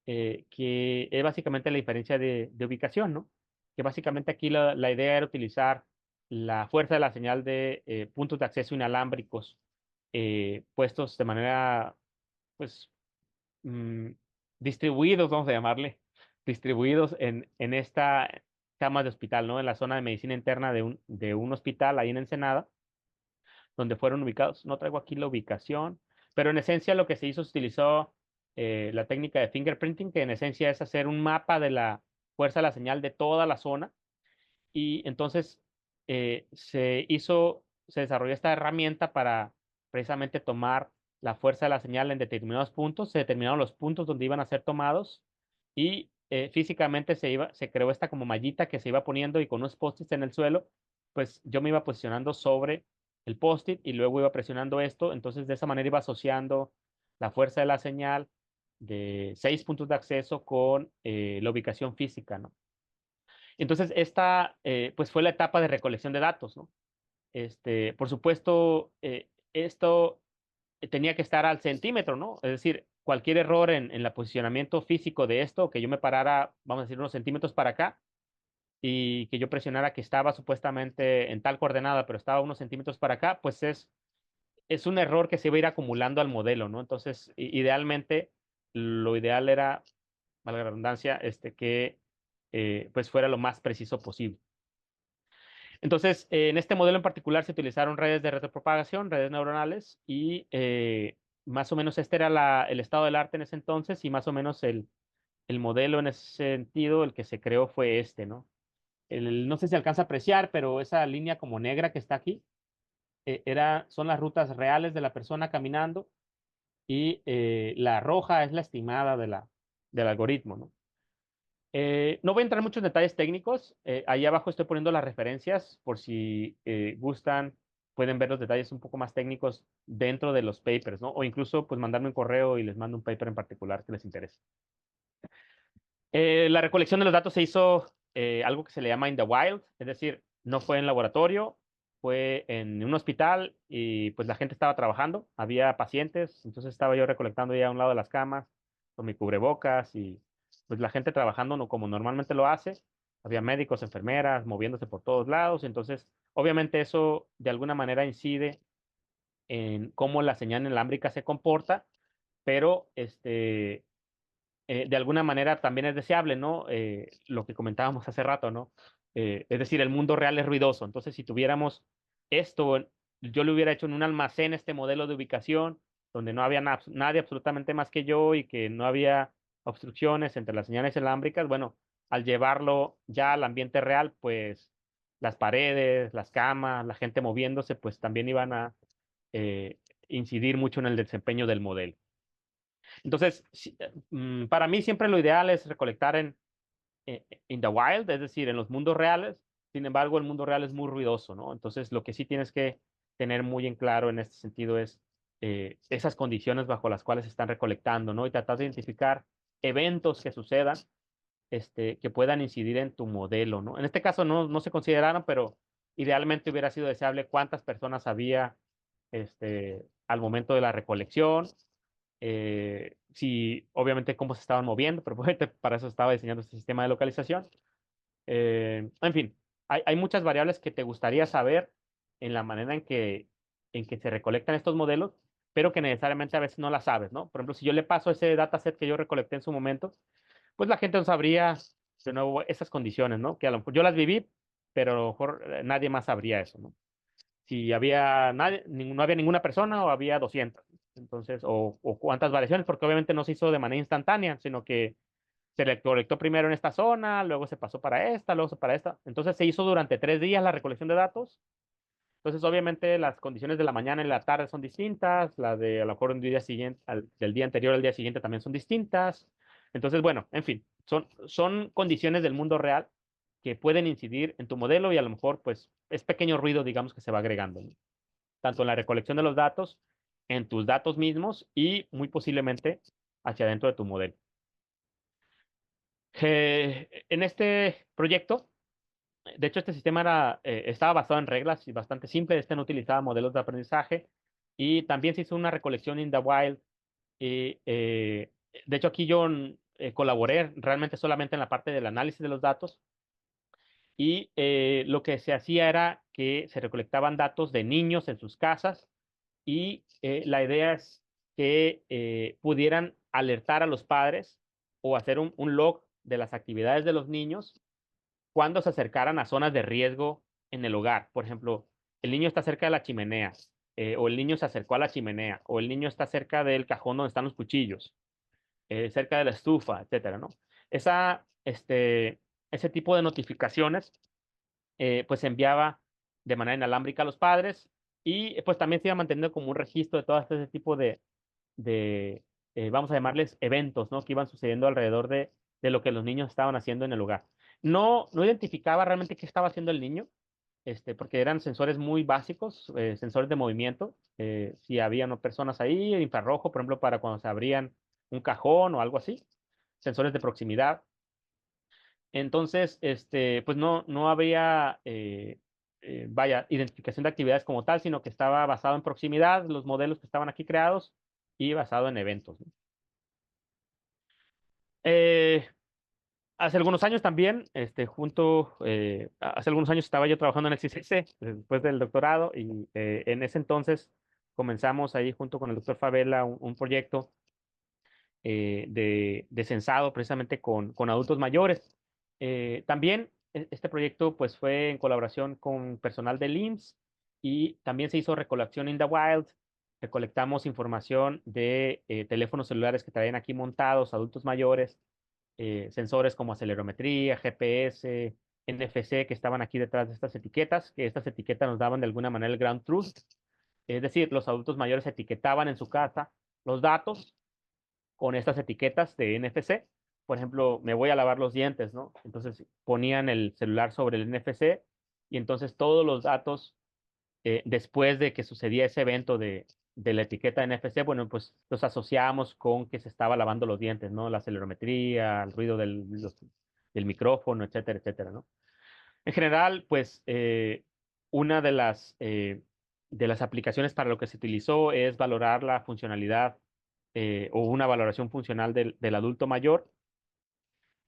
Speaker 1: que es básicamente la diferencia de ubicación, ¿no? Que básicamente aquí la idea era utilizar la fuerza de la señal de puntos de acceso inalámbricos puestos de manera, pues, mm, distribuidos, vamos a llamarle, distribuidos en esta cama de hospital, ¿no? En la zona de medicina interna de un hospital ahí en Ensenada, donde fueron ubicados. No traigo aquí la ubicación, pero en esencia lo que se hizo se utilizó la técnica de fingerprinting, que en esencia es hacer un mapa de la fuerza de la señal de toda la zona. Y entonces se desarrolló esta herramienta para precisamente tomar la fuerza de la señal en determinados puntos. Se determinaron los puntos donde iban a ser tomados y físicamente se creó esta como mallita que se iba poniendo y con unos post-its en el suelo, pues yo me iba posicionando sobre el post-it y luego iba presionando esto. Entonces de esa manera iba asociando la fuerza de la señal de 6 puntos de acceso con la ubicación física, ¿no? Entonces, esta, pues fue la etapa de recolección de datos, ¿no? Por supuesto, esto tenía que estar al centímetro, ¿no? Es decir, cualquier error en el posicionamiento físico de esto, que yo me parara, vamos a decir, unos centímetros para acá y que yo presionara que estaba supuestamente en tal coordenada, pero estaba unos centímetros para acá, pues es un error que se iba a ir acumulando al modelo, ¿no? Entonces, idealmente, lo ideal era, valga la redundancia, que pues fuera lo más preciso posible. Entonces, en este modelo en particular se utilizaron redes de retropropagación, redes neuronales, y más o menos este era el estado del arte en ese entonces, y más o menos el modelo en ese sentido, el que se creó fue este, ¿no? No sé si alcanza a apreciar, pero esa línea como negra que está aquí, son las rutas reales de la persona caminando, y la roja es la estimada del algoritmo, ¿no? No voy a entrar mucho en detalles técnicos. Ahí abajo estoy poniendo las referencias por si gustan, pueden ver los detalles un poco más técnicos dentro de los papers, ¿no? O incluso pues mandarme un correo y les mando un paper en particular que les interese. La recolección de los datos se hizo algo que se le llama in the wild, es decir, no fue en laboratorio, fue en un hospital y pues la gente estaba trabajando, había pacientes, entonces estaba yo recolectando ya a un lado de las camas con mi cubrebocas y pues la gente trabajando no como normalmente lo hace. Había médicos, enfermeras, moviéndose por todos lados, entonces obviamente eso de alguna manera incide en cómo la señal inalámbrica se comporta pero de alguna manera también es deseable, ¿no? Lo que comentábamos hace rato, ¿no? Es decir, el mundo real es ruidoso. Entonces, si tuviéramos esto, yo lo hubiera hecho en un almacén, este modelo de ubicación, donde no había nadie absolutamente más que yo y que no había obstrucciones entre las señales inalámbricas. Bueno, al llevarlo ya al ambiente real, pues las paredes, las camas, la gente moviéndose, pues también iban a eh, incidir mucho en el desempeño del modelo. Entonces, para mí siempre lo ideal es recolectar in the wild, es decir, en los mundos reales. Sin embargo, el mundo real es muy ruidoso, ¿no? Entonces, lo que sí tienes que tener muy en claro en este sentido es esas condiciones bajo las cuales se están recolectando, ¿no? Y tratar de identificar eventos que sucedan, que puedan incidir en tu modelo, ¿no? En este caso no se consideraron, pero idealmente hubiera sido deseable cuántas personas había al momento de la recolección, si obviamente cómo se estaban moviendo, pero para eso estaba diseñando este sistema de localización. En fin, hay muchas variables que te gustaría saber en la manera en que se recolectan estos modelos, pero que necesariamente a veces no las sabes, ¿no? Por ejemplo, si yo le paso ese dataset que yo recolecté en su momento, pues la gente no sabría de nuevo esas condiciones, ¿no? Que a lo mejor yo las viví, pero a lo mejor nadie más sabría eso, ¿no? Si había nadie, no había ninguna persona o había 200. Entonces, o cuántas variaciones, porque obviamente no se hizo de manera instantánea, sino que se recolectó primero en esta zona, luego se pasó para esta, luego se para esta. Entonces se hizo durante 3 días la recolección de datos. Entonces, obviamente, las condiciones de la mañana y la tarde son distintas, las de a lo mejor un día siguiente, del día anterior al día siguiente también son distintas. Entonces, bueno, en fin, son condiciones del mundo real que pueden incidir en tu modelo y a lo mejor, pues, es pequeño ruido, digamos, que se va agregando, ¿no? Tanto en la recolección de los datos, en tus datos mismos y muy posiblemente hacia adentro de tu modelo. En este proyecto, de hecho, este sistema estaba basado en reglas y bastante simple. No utilizaba modelos de aprendizaje y también se hizo una recolección in the wild. Y, de hecho, aquí yo colaboré realmente solamente en la parte del análisis de los datos y lo que se hacía era que se recolectaban datos de niños en sus casas y la idea es que pudieran alertar a los padres o hacer un log de las actividades de los niños cuando se acercaran a zonas de riesgo en el hogar. Por ejemplo, el niño está cerca de la chimenea, o el niño se acercó a la chimenea, o el niño está cerca del cajón donde están los cuchillos, cerca de la estufa, etcétera, ¿no? Ese tipo de notificaciones, pues se enviaba de manera inalámbrica a los padres y pues también se iba manteniendo como un registro de todo ese tipo de vamos a llamarles eventos, ¿no? Que iban sucediendo alrededor de lo que los niños estaban haciendo en el lugar. No identificaba realmente qué estaba haciendo el niño, porque eran sensores muy básicos, sensores de movimiento, si había no personas ahí, infrarrojo, por ejemplo, para cuando se abrían un cajón o algo así, sensores de proximidad. Entonces, pues no había, vaya, identificación de actividades como tal, sino que estaba basado en proximidad, los modelos que estaban aquí creados y basado en eventos, ¿no? Eh, Hace algunos años también, hace algunos años estaba yo trabajando en el CCC después del doctorado y en ese entonces comenzamos ahí junto con el doctor Favela un proyecto de censado precisamente con adultos mayores. También este proyecto pues fue en colaboración con personal del IMSS y también se hizo recolección in the wild. Recolectamos información de teléfonos celulares que traían aquí montados adultos mayores, sensores como acelerometría, GPS, NFC que estaban aquí detrás de estas etiquetas, que estas etiquetas nos daban de alguna manera el ground truth. Es decir, los adultos mayores etiquetaban en su casa los datos con estas etiquetas de NFC. Por ejemplo, me voy a lavar los dientes, ¿no? Entonces ponían el celular sobre el NFC y entonces todos los datos, después de que sucedía ese evento de la etiqueta NFC, bueno, pues los asociamos con que se estaba lavando los dientes, ¿no? La acelerometría, el ruido del micrófono, etcétera, etcétera, ¿no? En general, pues una de las aplicaciones para lo que se utilizó es valorar la funcionalidad o una valoración funcional del adulto mayor.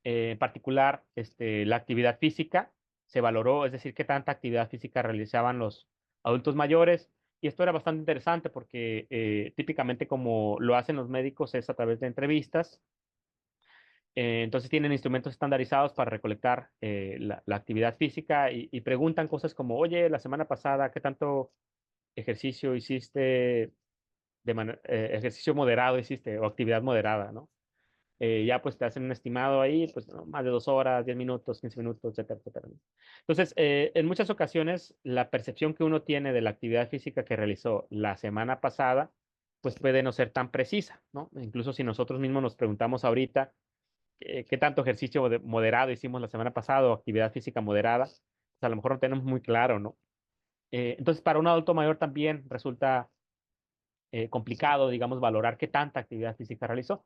Speaker 1: En particular, la actividad física se valoró, es decir, qué tanta actividad física realizaban los adultos mayores Y esto era bastante interesante porque típicamente como lo hacen los médicos es a través de entrevistas. Entonces tienen instrumentos estandarizados para recolectar la actividad física y preguntan cosas como, oye, la semana pasada, ¿qué tanto ejercicio hiciste ejercicio moderado hiciste o actividad moderada, ¿no? Ya pues te hacen un estimado ahí, pues ¿no? Más de 2 horas, 10 minutos, 15 minutos, etcétera, etcétera, ¿no? Entonces, en muchas ocasiones, la percepción que uno tiene de la actividad física que realizó la semana pasada, pues puede no ser tan precisa, ¿no? Incluso si nosotros mismos nos preguntamos ahorita qué tanto ejercicio moderado hicimos la semana pasada o actividad física moderada, pues a lo mejor no tenemos muy claro, ¿no? Entonces, para un adulto mayor también resulta complicado, digamos, valorar qué tanta actividad física realizó.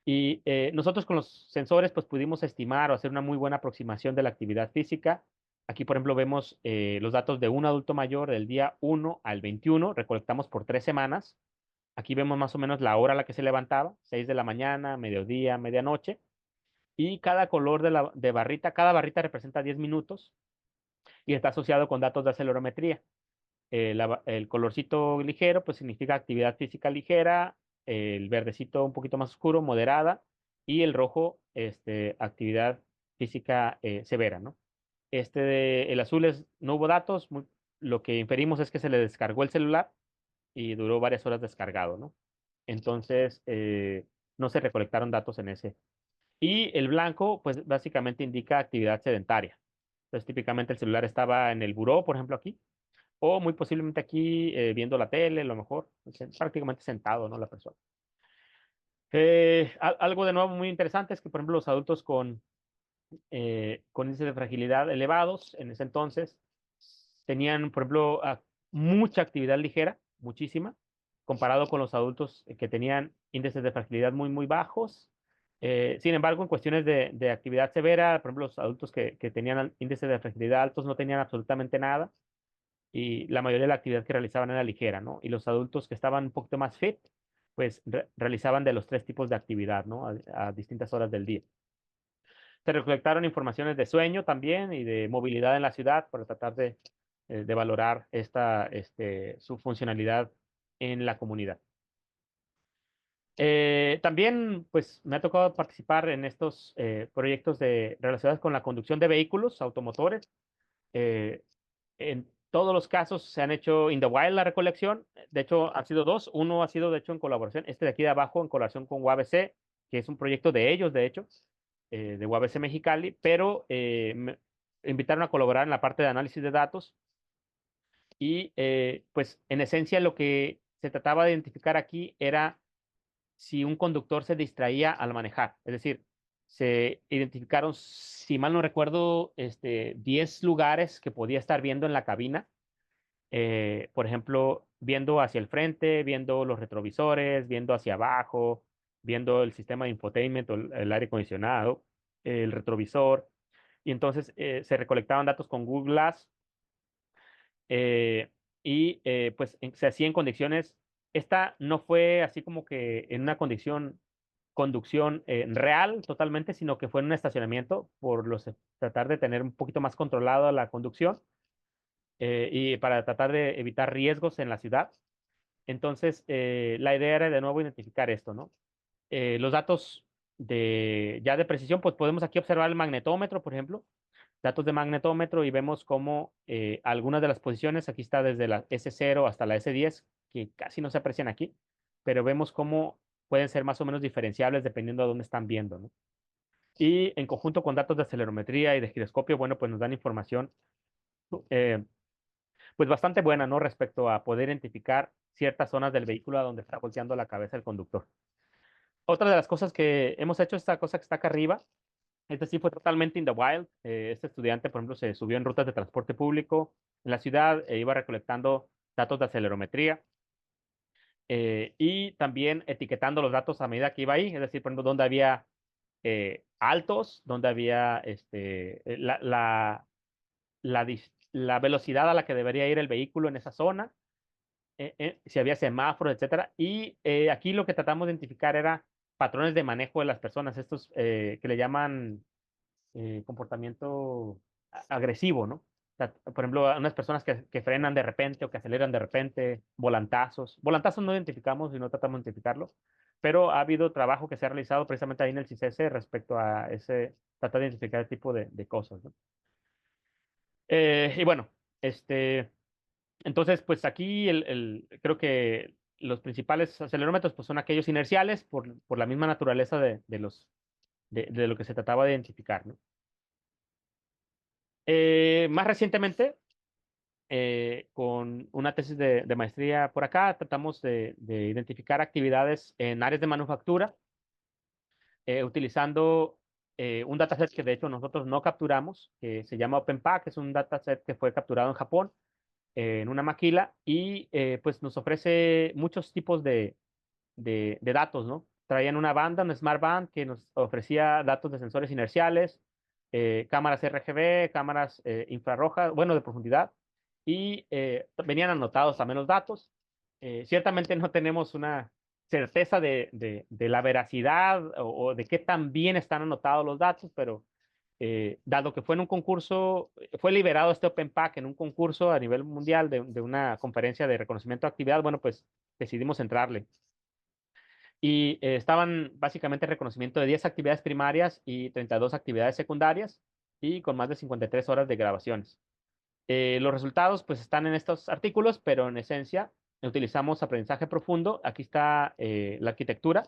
Speaker 1: Y nosotros con los sensores, pues pudimos estimar o hacer una muy buena aproximación de la actividad física. Aquí, por ejemplo, vemos los datos de un adulto mayor del día 1 al 21, recolectamos por 3 semanas. Aquí vemos más o menos la hora a la que se levantaba, 6 de la mañana, mediodía, medianoche. Y cada color de barrita, cada barrita representa 10 minutos y está asociado con datos de acelerometría. El colorcito ligero, pues significa actividad física ligera, el verdecito un poquito más oscuro, moderada, y el rojo, actividad física severa, ¿no? El azul no hubo datos, lo que inferimos es que se le descargó el celular y duró varias horas descargado, ¿no? Entonces, no se recolectaron datos en ese. Y el blanco, pues básicamente indica actividad sedentaria. Entonces, típicamente el celular estaba en el buró, por ejemplo, aquí o muy posiblemente aquí viendo la tele, a lo mejor, prácticamente sentado, ¿no? La persona. Algo de nuevo muy interesante es que, por ejemplo, los adultos con índices de fragilidad elevados en ese entonces tenían, por ejemplo, mucha actividad ligera, muchísima, comparado con los adultos que tenían índices de fragilidad muy, muy bajos. Sin embargo, en cuestiones de actividad severa, por ejemplo, los adultos que tenían índices de fragilidad altos no tenían absolutamente nada y la mayoría de la actividad que realizaban era ligera, ¿no? Y los adultos que estaban un poquito más fit, pues realizaban de los tres tipos de actividad, ¿no? A distintas horas del día. Se recolectaron informaciones de sueño también y de movilidad en la ciudad para tratar de valorar su funcionalidad en la comunidad. También, pues, me ha tocado participar en estos proyectos relacionados con la conducción de vehículos automotores. Eh, En todos los casos se han hecho in the wild la recolección. De hecho, han sido dos. Uno ha sido, de hecho, en colaboración, este de aquí de abajo, en colaboración con UABC, que es un proyecto de ellos, de hecho, de UABC Mexicali, pero me invitaron a colaborar en la parte de análisis de datos. Y, pues, en esencia, lo que se trataba de identificar aquí era si un conductor se distraía al manejar. Es decir, se identificaron, si mal no recuerdo, 10 lugares que podía estar viendo en la cabina. Por ejemplo, viendo hacia el frente, viendo los retrovisores, viendo hacia abajo, viendo el sistema de infotainment o el aire acondicionado, el retrovisor. Y entonces se recolectaban datos con Google Glass eh, y pues se hacía en condiciones, esta no fue así como que en una conducción real totalmente, sino que fue en un estacionamiento tratar de tener un poquito más controlada la conducción y para tratar de evitar riesgos en la ciudad. Entonces, la idea era de nuevo identificar esto, ¿no? Los datos ya de precisión, pues podemos aquí observar el magnetómetro, por ejemplo, datos de magnetómetro y vemos cómo algunas de las posiciones, aquí está desde la S0 hasta la S10, que casi no se aprecian aquí, pero vemos cómo pueden ser más o menos diferenciables dependiendo de dónde están viendo, ¿no? Y en conjunto con datos de acelerometría y de giroscopio, bueno, pues nos dan información eh, pues bastante buena, ¿no? Respecto a poder identificar ciertas zonas del vehículo a donde está volteando la cabeza el conductor. Otra de las cosas que hemos hecho, esta cosa que está acá arriba, este sí fue totalmente in the wild. Este estudiante, por ejemplo, se subió en rutas de transporte público en la ciudad e iba recolectando datos de acelerometría y también etiquetando los datos a medida que iba ahí, es decir, por ejemplo, dónde había altos, dónde había la velocidad a la que debería ir el vehículo en esa zona, si había semáforos, etcétera. Y aquí lo que tratamos de identificar era patrones de manejo de las personas, estos que le llaman comportamiento agresivo, ¿no? Por ejemplo, a unas personas que frenan de repente o que aceleran de repente, volantazos. Volantazos no identificamos y no tratamos de identificarlo, pero ha habido trabajo que se ha realizado precisamente ahí en el CICESE respecto a ese, tratar de identificar ese tipo de cosas, ¿no? Y bueno, este, entonces, pues aquí creo que los principales acelerómetros pues, son aquellos inerciales por la misma naturaleza de lo que se trataba de identificar, ¿no? Más recientemente, con una tesis de maestría por acá, tratamos de identificar actividades en áreas de manufactura, utilizando un dataset que de hecho nosotros no capturamos, que se llama OpenPack, es un dataset que fue capturado en Japón en una maquila y pues nos ofrece muchos tipos de datos, ¿no? Traían una banda, una Smart Band, que nos ofrecía datos de sensores inerciales, cámaras RGB, cámaras infrarrojas, bueno, de profundidad, y venían anotados también los datos. Ciertamente no tenemos una certeza de la veracidad o de qué tan bien están anotados los datos, pero dado que fue en un concurso, fue liberado este OpenPack en un concurso a nivel mundial de una conferencia de reconocimiento de actividad, bueno, pues decidimos entrarle. Y estaban básicamente en reconocimiento de 10 actividades primarias y 32 actividades secundarias y con más de 53 horas de grabaciones. Los resultados pues están en estos artículos, pero en esencia utilizamos aprendizaje profundo. Aquí está la arquitectura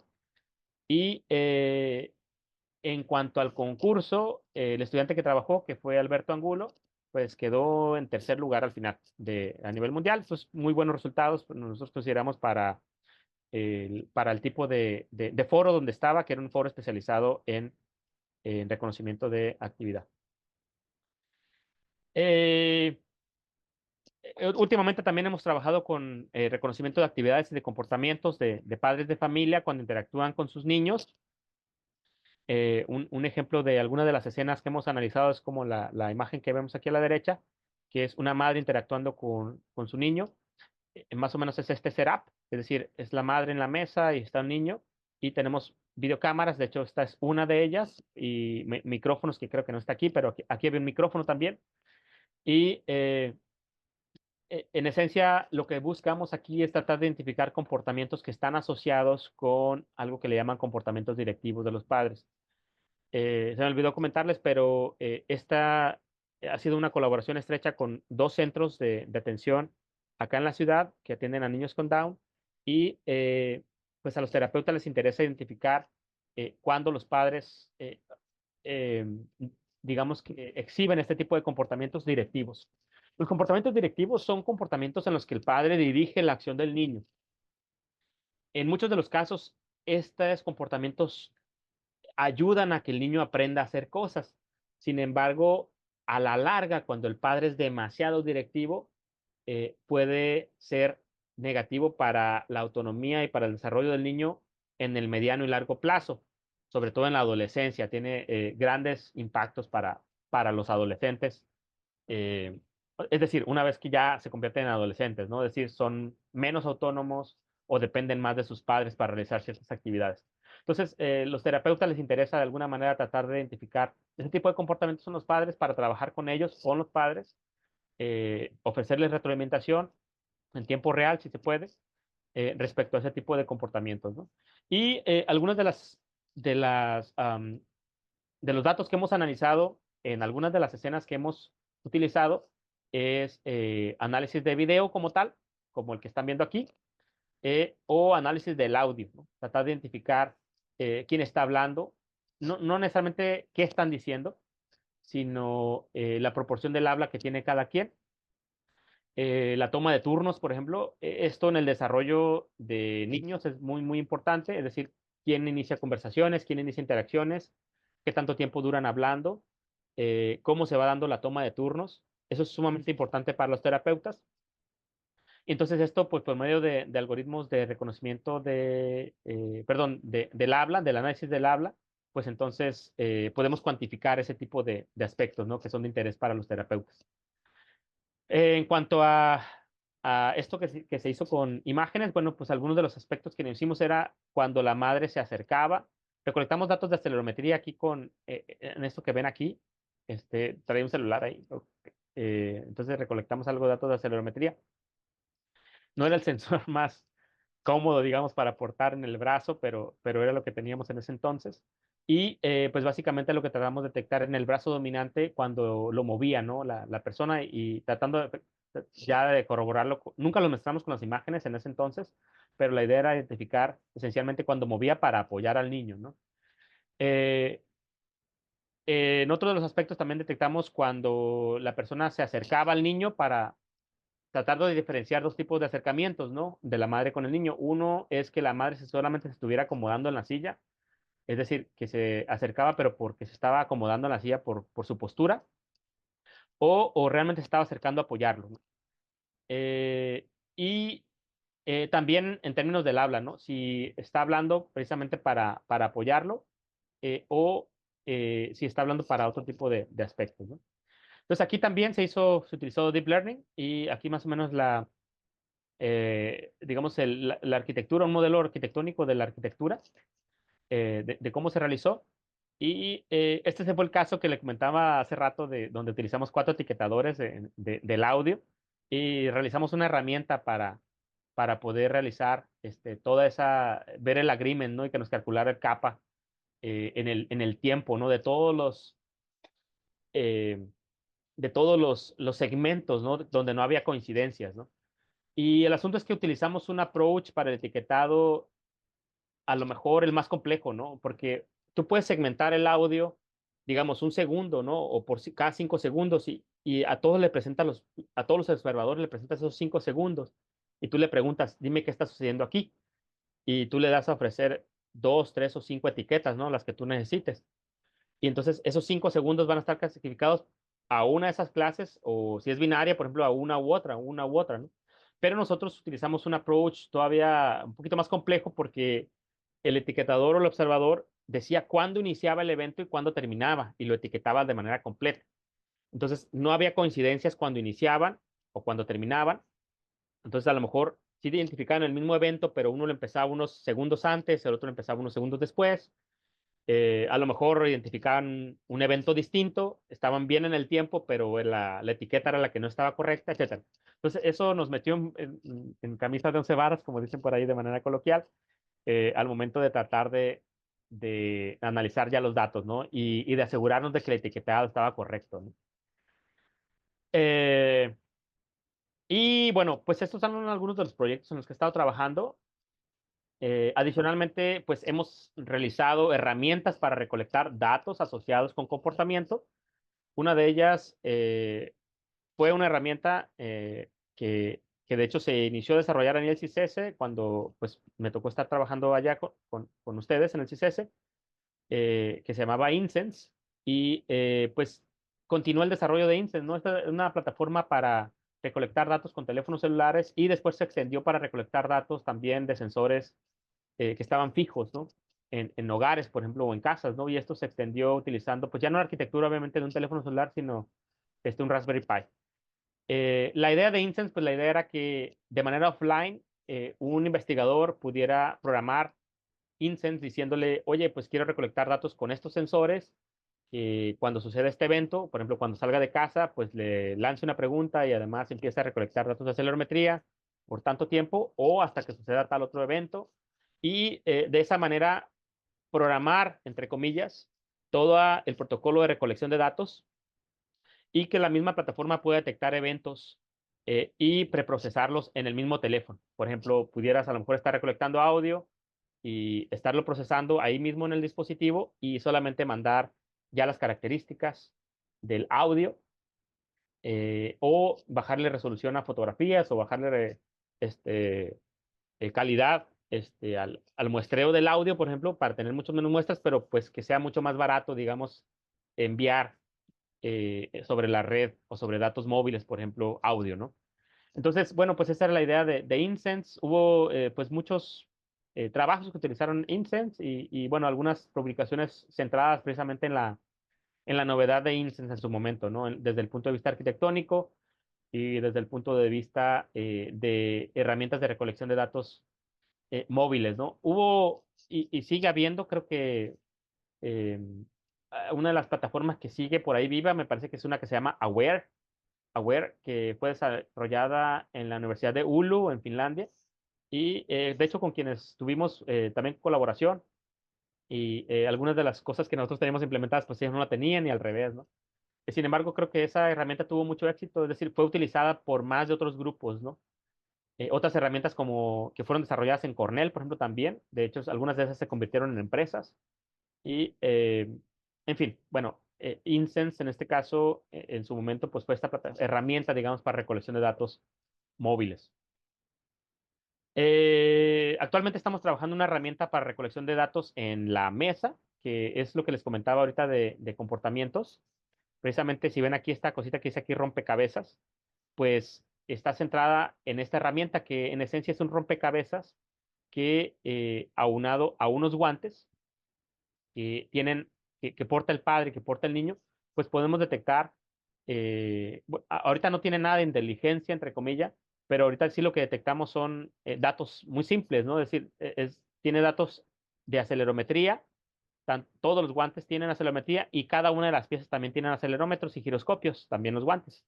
Speaker 1: y en cuanto al concurso, el estudiante que trabajó, que fue Alberto Angulo, pues quedó en tercer lugar al final a nivel mundial. Estos muy buenos resultados pues, nosotros consideramos para el tipo de foro donde estaba, que era un foro especializado en reconocimiento de actividad. Eh, Últimamente también hemos trabajado con reconocimiento de actividades y de comportamientos de padres de familia cuando interactúan con sus niños. Un ejemplo de alguna de las escenas que hemos analizado es como la imagen que vemos aquí a la derecha, que es una madre interactuando con su niño. Más o menos es este setup, es decir, es la madre en la mesa y está un niño y tenemos videocámaras, de hecho esta es una de ellas y micrófonos que creo que no está aquí, pero aquí había un micrófono también. Y en esencia lo que buscamos aquí es tratar de identificar comportamientos que están asociados con algo que le llaman comportamientos directivos de los padres. Se me olvidó comentarles, pero esta ha sido una colaboración estrecha con dos centros de atención acá en la ciudad que atienden a niños con Down y pues a los terapeutas les interesa identificar cuándo los padres, eh, digamos que exhiben este tipo de comportamientos directivos. Los comportamientos directivos son comportamientos en los que el padre dirige la acción del niño. En muchos de los casos, estos comportamientos ayudan a que el niño aprenda a hacer cosas. Sin embargo, a la larga, cuando el padre es demasiado directivo, puede ser negativo para la autonomía y para el desarrollo del niño en el mediano y largo plazo, sobre todo en la adolescencia. Tiene grandes impactos para los adolescentes. eh, es decir, una vez que ya se convierten en adolescentes, ¿no? Es decir, son menos autónomos o dependen más de sus padres para realizar ciertas actividades. Entonces, los terapeutas les interesa de alguna manera tratar de identificar ese tipo de comportamientos en los padres para trabajar con ellos, con los padres, ofrecerles retroalimentación en tiempo real, si se puede, respecto a ese tipo de comportamientos, ¿no? Y algunas de los datos que hemos analizado en algunas de las escenas que hemos utilizado es análisis de video como tal, como el que están viendo aquí, o análisis del audio, ¿no? Tratar de identificar quién está hablando, no necesariamente qué están diciendo, sino la proporción del habla que tiene cada quien. La toma de turnos, por ejemplo, esto en el desarrollo de niños es muy, muy importante, es decir, quién inicia conversaciones, quién inicia interacciones, qué tanto tiempo duran hablando, cómo se va dando la toma de turnos. Eso es sumamente importante para los terapeutas. Y entonces esto, pues por medio de algoritmos de reconocimiento perdón, del habla, del análisis del habla, pues entonces podemos cuantificar ese tipo de aspectos, ¿no? Que son de interés para los terapeutas. En cuanto a esto que se hizo con imágenes, bueno, pues algunos de los aspectos que nos hicimos era cuando la madre se acercaba. Recolectamos datos de acelerometría aquí en esto que ven aquí. Trae un celular ahí. Ok. Entonces recolectamos algo de datos de acelerometría. No era el sensor más cómodo, digamos, para portar en el brazo, pero era lo que teníamos en ese entonces. Y pues básicamente lo que tratamos de detectar en el brazo dominante cuando lo movía, ¿no? La persona y tratando ya de corroborarlo. Nunca lo mezclamos con las imágenes en ese entonces, pero la idea era identificar esencialmente cuando movía para apoyar al niño, ¿no? Eh, en otro de los aspectos también detectamos cuando la persona se acercaba al niño para tratando de diferenciar dos tipos de acercamientos, ¿no? De la madre con el niño. Uno es que la madre solamente se estuviera acomodando en la silla, es decir, que se acercaba, pero porque se estaba acomodando en la silla por su postura, o realmente se estaba acercando a apoyarlo, ¿no? Eh, y también en términos del habla, ¿no? Si está hablando precisamente para apoyarlo, o si está hablando para otro tipo de aspectos, ¿no? Entonces aquí también se utilizó Deep Learning y aquí más o menos digamos, la arquitectura, un modelo arquitectónico de la arquitectura, de cómo se realizó. Y este fue el caso que le comentaba hace rato, de donde utilizamos cuatro etiquetadores del audio y realizamos una herramienta para poder realizar toda esa, ver el agreement, ¿no? Y que nos calculara el capa en el tiempo, ¿no? Eh, de todos los segmentos, ¿no? Donde no había coincidencias, ¿no? Y el asunto es que utilizamos un approach para el etiquetado, a lo mejor el más complejo, ¿no? Porque tú puedes segmentar el audio, digamos, un segundo, ¿no? O cada 5 segundos y a todos los observadores le presentas esos 5 segundos y tú le preguntas, dime qué está sucediendo aquí. Y tú le das a ofrecer dos, tres o cinco etiquetas, ¿no? Las que tú necesites. Y entonces esos 5 segundos van a estar clasificados a una de esas clases, o si es binaria, por ejemplo, a una u otra, ¿no? Pero nosotros utilizamos un approach todavía un poquito más complejo porque el etiquetador o el observador decía cuándo iniciaba el evento y cuándo terminaba, y lo etiquetaba de manera completa. Entonces, no había coincidencias cuando iniciaban o cuando terminaban. Entonces, a lo mejor sí identificaban el mismo evento, pero uno lo empezaba unos segundos antes, el otro lo empezaba unos segundos después. A lo mejor identificaban un evento distinto, estaban bien en el tiempo, pero la etiqueta era la que no estaba correcta, etcétera. Entonces, eso nos metió en camisa de 11 varas, como dicen por ahí de manera coloquial, al momento de tratar de analizar ya los datos, ¿no? Y de asegurarnos de que el etiquetado estaba correcto, ¿no? Eh, y bueno, pues estos son algunos de los proyectos en los que he estado trabajando. Adicionalmente, pues hemos realizado herramientas para recolectar datos asociados con comportamiento. Una de ellas fue una herramienta que de hecho se inició a desarrollar en el CISS cuando pues me tocó estar trabajando allá con ustedes en el CISS, que se llamaba Incense, y pues continuó el desarrollo de Incense, ¿no? Esta es una plataforma para recolectar datos con teléfonos celulares y después se extendió para recolectar datos también de sensores que estaban fijos, ¿no? En hogares, por ejemplo, o en casas, ¿no? Y esto se extendió utilizando, pues ya no la arquitectura, obviamente, de un teléfono celular, sino un Raspberry Pi. La idea de Incense, pues la idea era que de manera offline, un investigador pudiera programar Incense diciéndole, oye, pues quiero recolectar datos con estos sensores. Cuando suceda este evento, por ejemplo, cuando salga de casa, pues le lance una pregunta y además empieza a recolectar datos de acelerometría por tanto tiempo o hasta que suceda tal otro evento. Y de esa manera programar, entre comillas, todo el protocolo de recolección de datos y que la misma plataforma pueda detectar eventos y preprocesarlos en el mismo teléfono. Por ejemplo, pudieras a lo mejor estar recolectando audio y estarlo procesando ahí mismo en el dispositivo y solamente mandar ya las características del audio, o bajarle resolución a fotografías o bajarle calidad al muestreo del audio, por ejemplo, para tener muchas menos muestras, pero pues que sea mucho más barato, digamos, enviar sobre la red o sobre datos móviles, por ejemplo, audio, ¿no? Entonces, bueno, pues esa era la idea de Incense. Hubo pues muchos trabajos que utilizaron Incense y, bueno, algunas publicaciones centradas precisamente en la novedad de Incense en su momento, ¿no? Desde el punto de vista arquitectónico y desde el punto de vista de herramientas de recolección de datos móviles, ¿no? Hubo y sigue habiendo, creo que una de las plataformas que sigue por ahí viva, me parece que es una que se llama Aware, Aware, que fue desarrollada en la Universidad de Oulu, en Finlandia, y de hecho con quienes tuvimos también colaboración, y algunas de las cosas que nosotros teníamos implementadas, pues ellos no la tenían y al revés, ¿no? Sin embargo, creo que esa herramienta tuvo mucho éxito, es decir, fue utilizada por más de otros grupos, ¿no? Otras herramientas como que fueron desarrolladas en Cornell, por ejemplo, también. De hecho, algunas de esas se convirtieron en empresas. Y, en fin, bueno, Incense en este caso, en su momento, pues fue esta herramienta, digamos, para recolección de datos móviles. Actualmente estamos trabajando una herramienta para recolección de datos en la mesa, que es lo que les comentaba ahorita de comportamientos. Precisamente, si ven aquí esta cosita que dice aquí rompecabezas, pues está centrada en esta herramienta que en esencia es un rompecabezas que aunado a unos guantes que tienen, que porta el padre, que porta el niño, pues podemos detectar, ahorita no tiene nada de inteligencia, entre comillas, pero ahorita sí lo que detectamos son datos muy simples, ¿no? Es decir, tiene datos de acelerometría, todos los guantes tienen acelerometría y cada una de las piezas también tienen acelerómetros y giroscopios, también los guantes.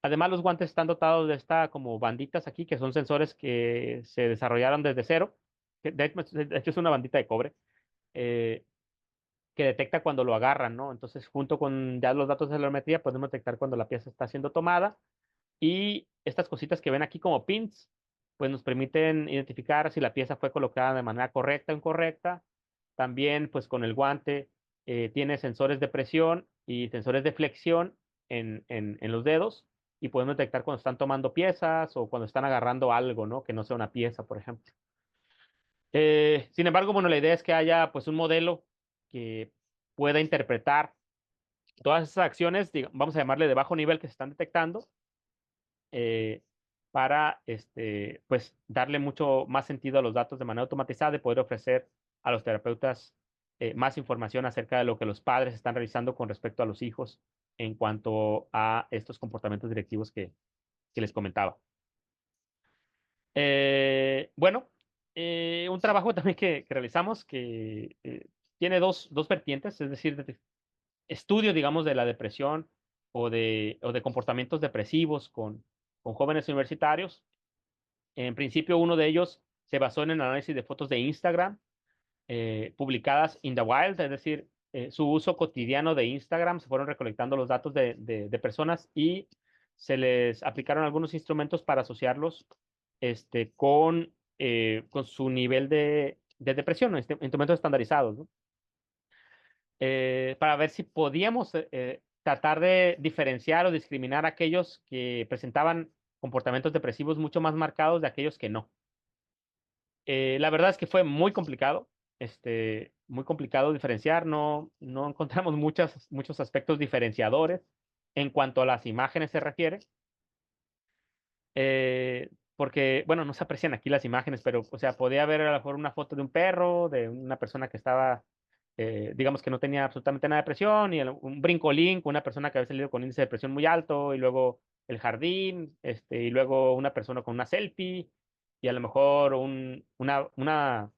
Speaker 1: Además, los guantes están dotados de esta como banditas aquí, que son sensores que se desarrollaron desde cero, que de hecho es una bandita de cobre, eh, que detecta cuando lo agarran, ¿no? Entonces, junto con ya los datos de la telemetría, podemos detectar cuando la pieza está siendo tomada. Y estas cositas que ven aquí como pins, pues nos permiten identificar si la pieza fue colocada de manera correcta o incorrecta. También, pues con el guante, tiene sensores de presión y sensores de flexión en los dedos y podemos detectar cuando están tomando piezas o cuando están agarrando algo, ¿no? Que no sea una pieza, por ejemplo. Sin embargo, bueno, la idea es que haya pues un modelo que pueda interpretar todas esas acciones, vamos a llamarle de bajo nivel que se están detectando, eh, para pues darle mucho más sentido a los datos de manera automatizada y poder ofrecer a los terapeutas más información acerca de lo que los padres están realizando con respecto a los hijos en cuanto a estos comportamientos directivos que les comentaba. Bueno, un trabajo también que realizamos que tiene dos vertientes, es decir, estudio, digamos, de la depresión o de comportamientos depresivos con jóvenes universitarios. En principio, uno de ellos se basó en el análisis de fotos de Instagram publicadas in the wild, es decir, su uso cotidiano de Instagram. Se fueron recolectando los datos de personas y se les aplicaron algunos instrumentos para asociarlos con su nivel de depresión, ¿no? Instrumentos estandarizados, ¿no? Para ver si podíamos tratar de diferenciar o discriminar a aquellos que presentaban comportamientos depresivos mucho más marcados de aquellos que no. La verdad es que fue muy complicado diferenciar, no encontramos muchos aspectos diferenciadores en cuanto a las imágenes se refiere, porque, bueno, no se aprecian aquí las imágenes, pero, o sea, podía haber a lo mejor una foto de un perro, de una persona que estaba, digamos que no tenía absolutamente nada de depresión, y un brincolín con una persona que había salido con índice de depresión muy alto, y luego el jardín, y luego una persona con una selfie, y a lo mejor una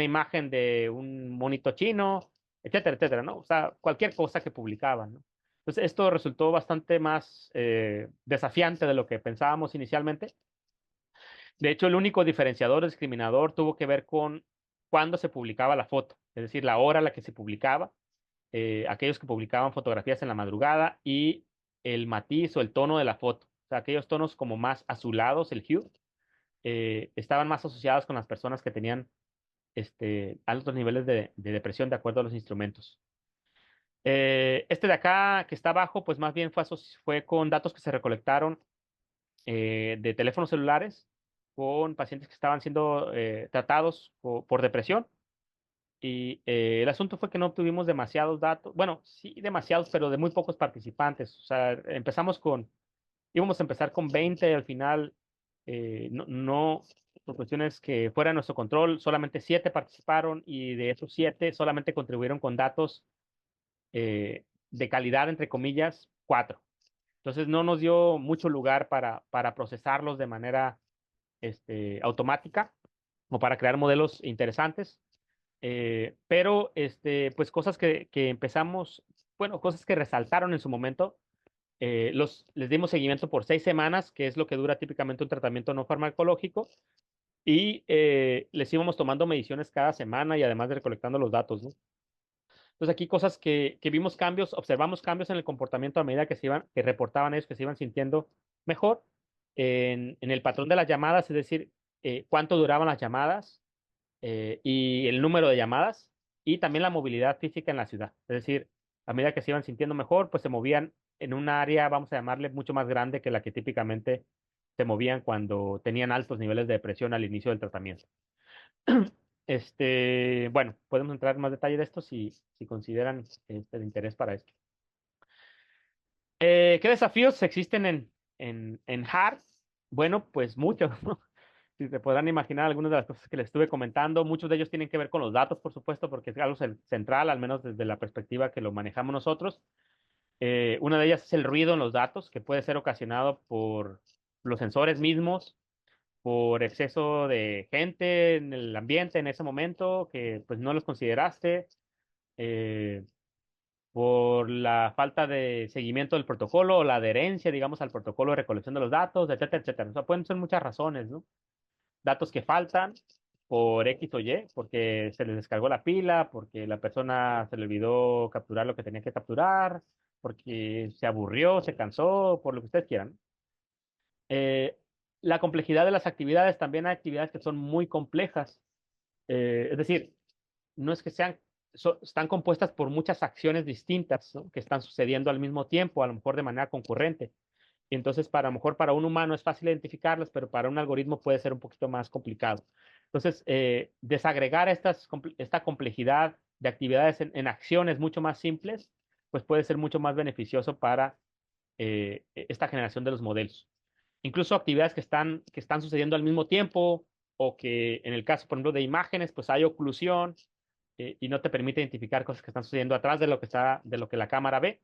Speaker 1: imagen de un monito chino, etcétera, etcétera, ¿no? O sea, cualquier cosa que publicaban, ¿no? Entonces, esto resultó bastante más desafiante de lo que pensábamos inicialmente. De hecho, el único diferenciador discriminador tuvo que ver con cuándo se publicaba la foto, es decir, la hora a la que se publicaba, aquellos que publicaban fotografías en la madrugada y el matiz o el tono de la foto. O sea, aquellos tonos como más azulados, el hue, estaban más asociados con las personas que tenían altos niveles de depresión de acuerdo a los instrumentos. Este de acá, que está abajo, pues más bien fue con datos que se recolectaron de teléfonos celulares con pacientes que estaban siendo tratados por depresión. Y el asunto fue que no tuvimos demasiados datos, bueno, sí demasiados, pero de muy pocos participantes. O sea, íbamos a empezar con 20, al final, no, por cuestiones que fuera nuestro control, solamente 7 participaron y de esos 7 solamente contribuyeron con datos de calidad, entre comillas, 4. Entonces no nos dio mucho lugar para procesarlos de manera automática o para crear modelos interesantes. Pero pues cosas que empezamos, bueno, cosas que resaltaron en su momento, Les dimos seguimiento por 6 semanas, que es lo que dura típicamente un tratamiento no farmacológico, y les íbamos tomando mediciones cada semana y además de recolectando los datos, ¿no? Entonces aquí cosas que vimos cambios, observamos cambios en el comportamiento a medida que reportaban ellos que se iban sintiendo mejor en el patrón de las llamadas, es decir, cuánto duraban las llamadas y el número de llamadas y también la movilidad física en la ciudad. Es decir, a medida que se iban sintiendo mejor, pues se movían en un área, vamos a llamarle, mucho más grande que la que típicamente se movían cuando tenían altos niveles de depresión al inicio del tratamiento. Bueno, podemos entrar en más detalle de esto si consideran de interés para esto. ¿Qué desafíos existen en HART? Bueno, pues muchos, ¿no? Si se podrán imaginar algunas de las cosas que les estuve comentando, muchos de ellos tienen que ver con los datos, por supuesto, porque es algo central, al menos desde la perspectiva que lo manejamos nosotros. Una de ellas es el ruido en los datos, que puede ser ocasionado por los sensores mismos, por exceso de gente en el ambiente en ese momento, que pues no los consideraste, eh, por la falta de seguimiento del protocolo o la adherencia, digamos, al protocolo de recolección de los datos, etcétera, etcétera. O sea, pueden ser muchas razones, ¿no? Datos que faltan por X o Y, porque se les descargó la pila, porque la persona se le olvidó capturar lo que tenía que capturar, porque se aburrió, se cansó, por lo que ustedes quieran. Eh, la complejidad de las actividades, también hay actividades que son muy complejas. Es decir, no es que están compuestas por muchas acciones distintas, ¿no? Que están sucediendo al mismo tiempo, a lo mejor de manera concurrente. Y entonces, a lo mejor para un humano es fácil identificarlas, pero para un algoritmo puede ser un poquito más complicado. Entonces, desagregar esta complejidad de actividades en acciones mucho más simples, pues puede ser mucho más beneficioso para esta generación de los modelos. Incluso actividades que están sucediendo al mismo tiempo o que en el caso, por ejemplo, de imágenes, pues hay oclusión y no te permite identificar cosas que están sucediendo atrás de lo que la cámara ve.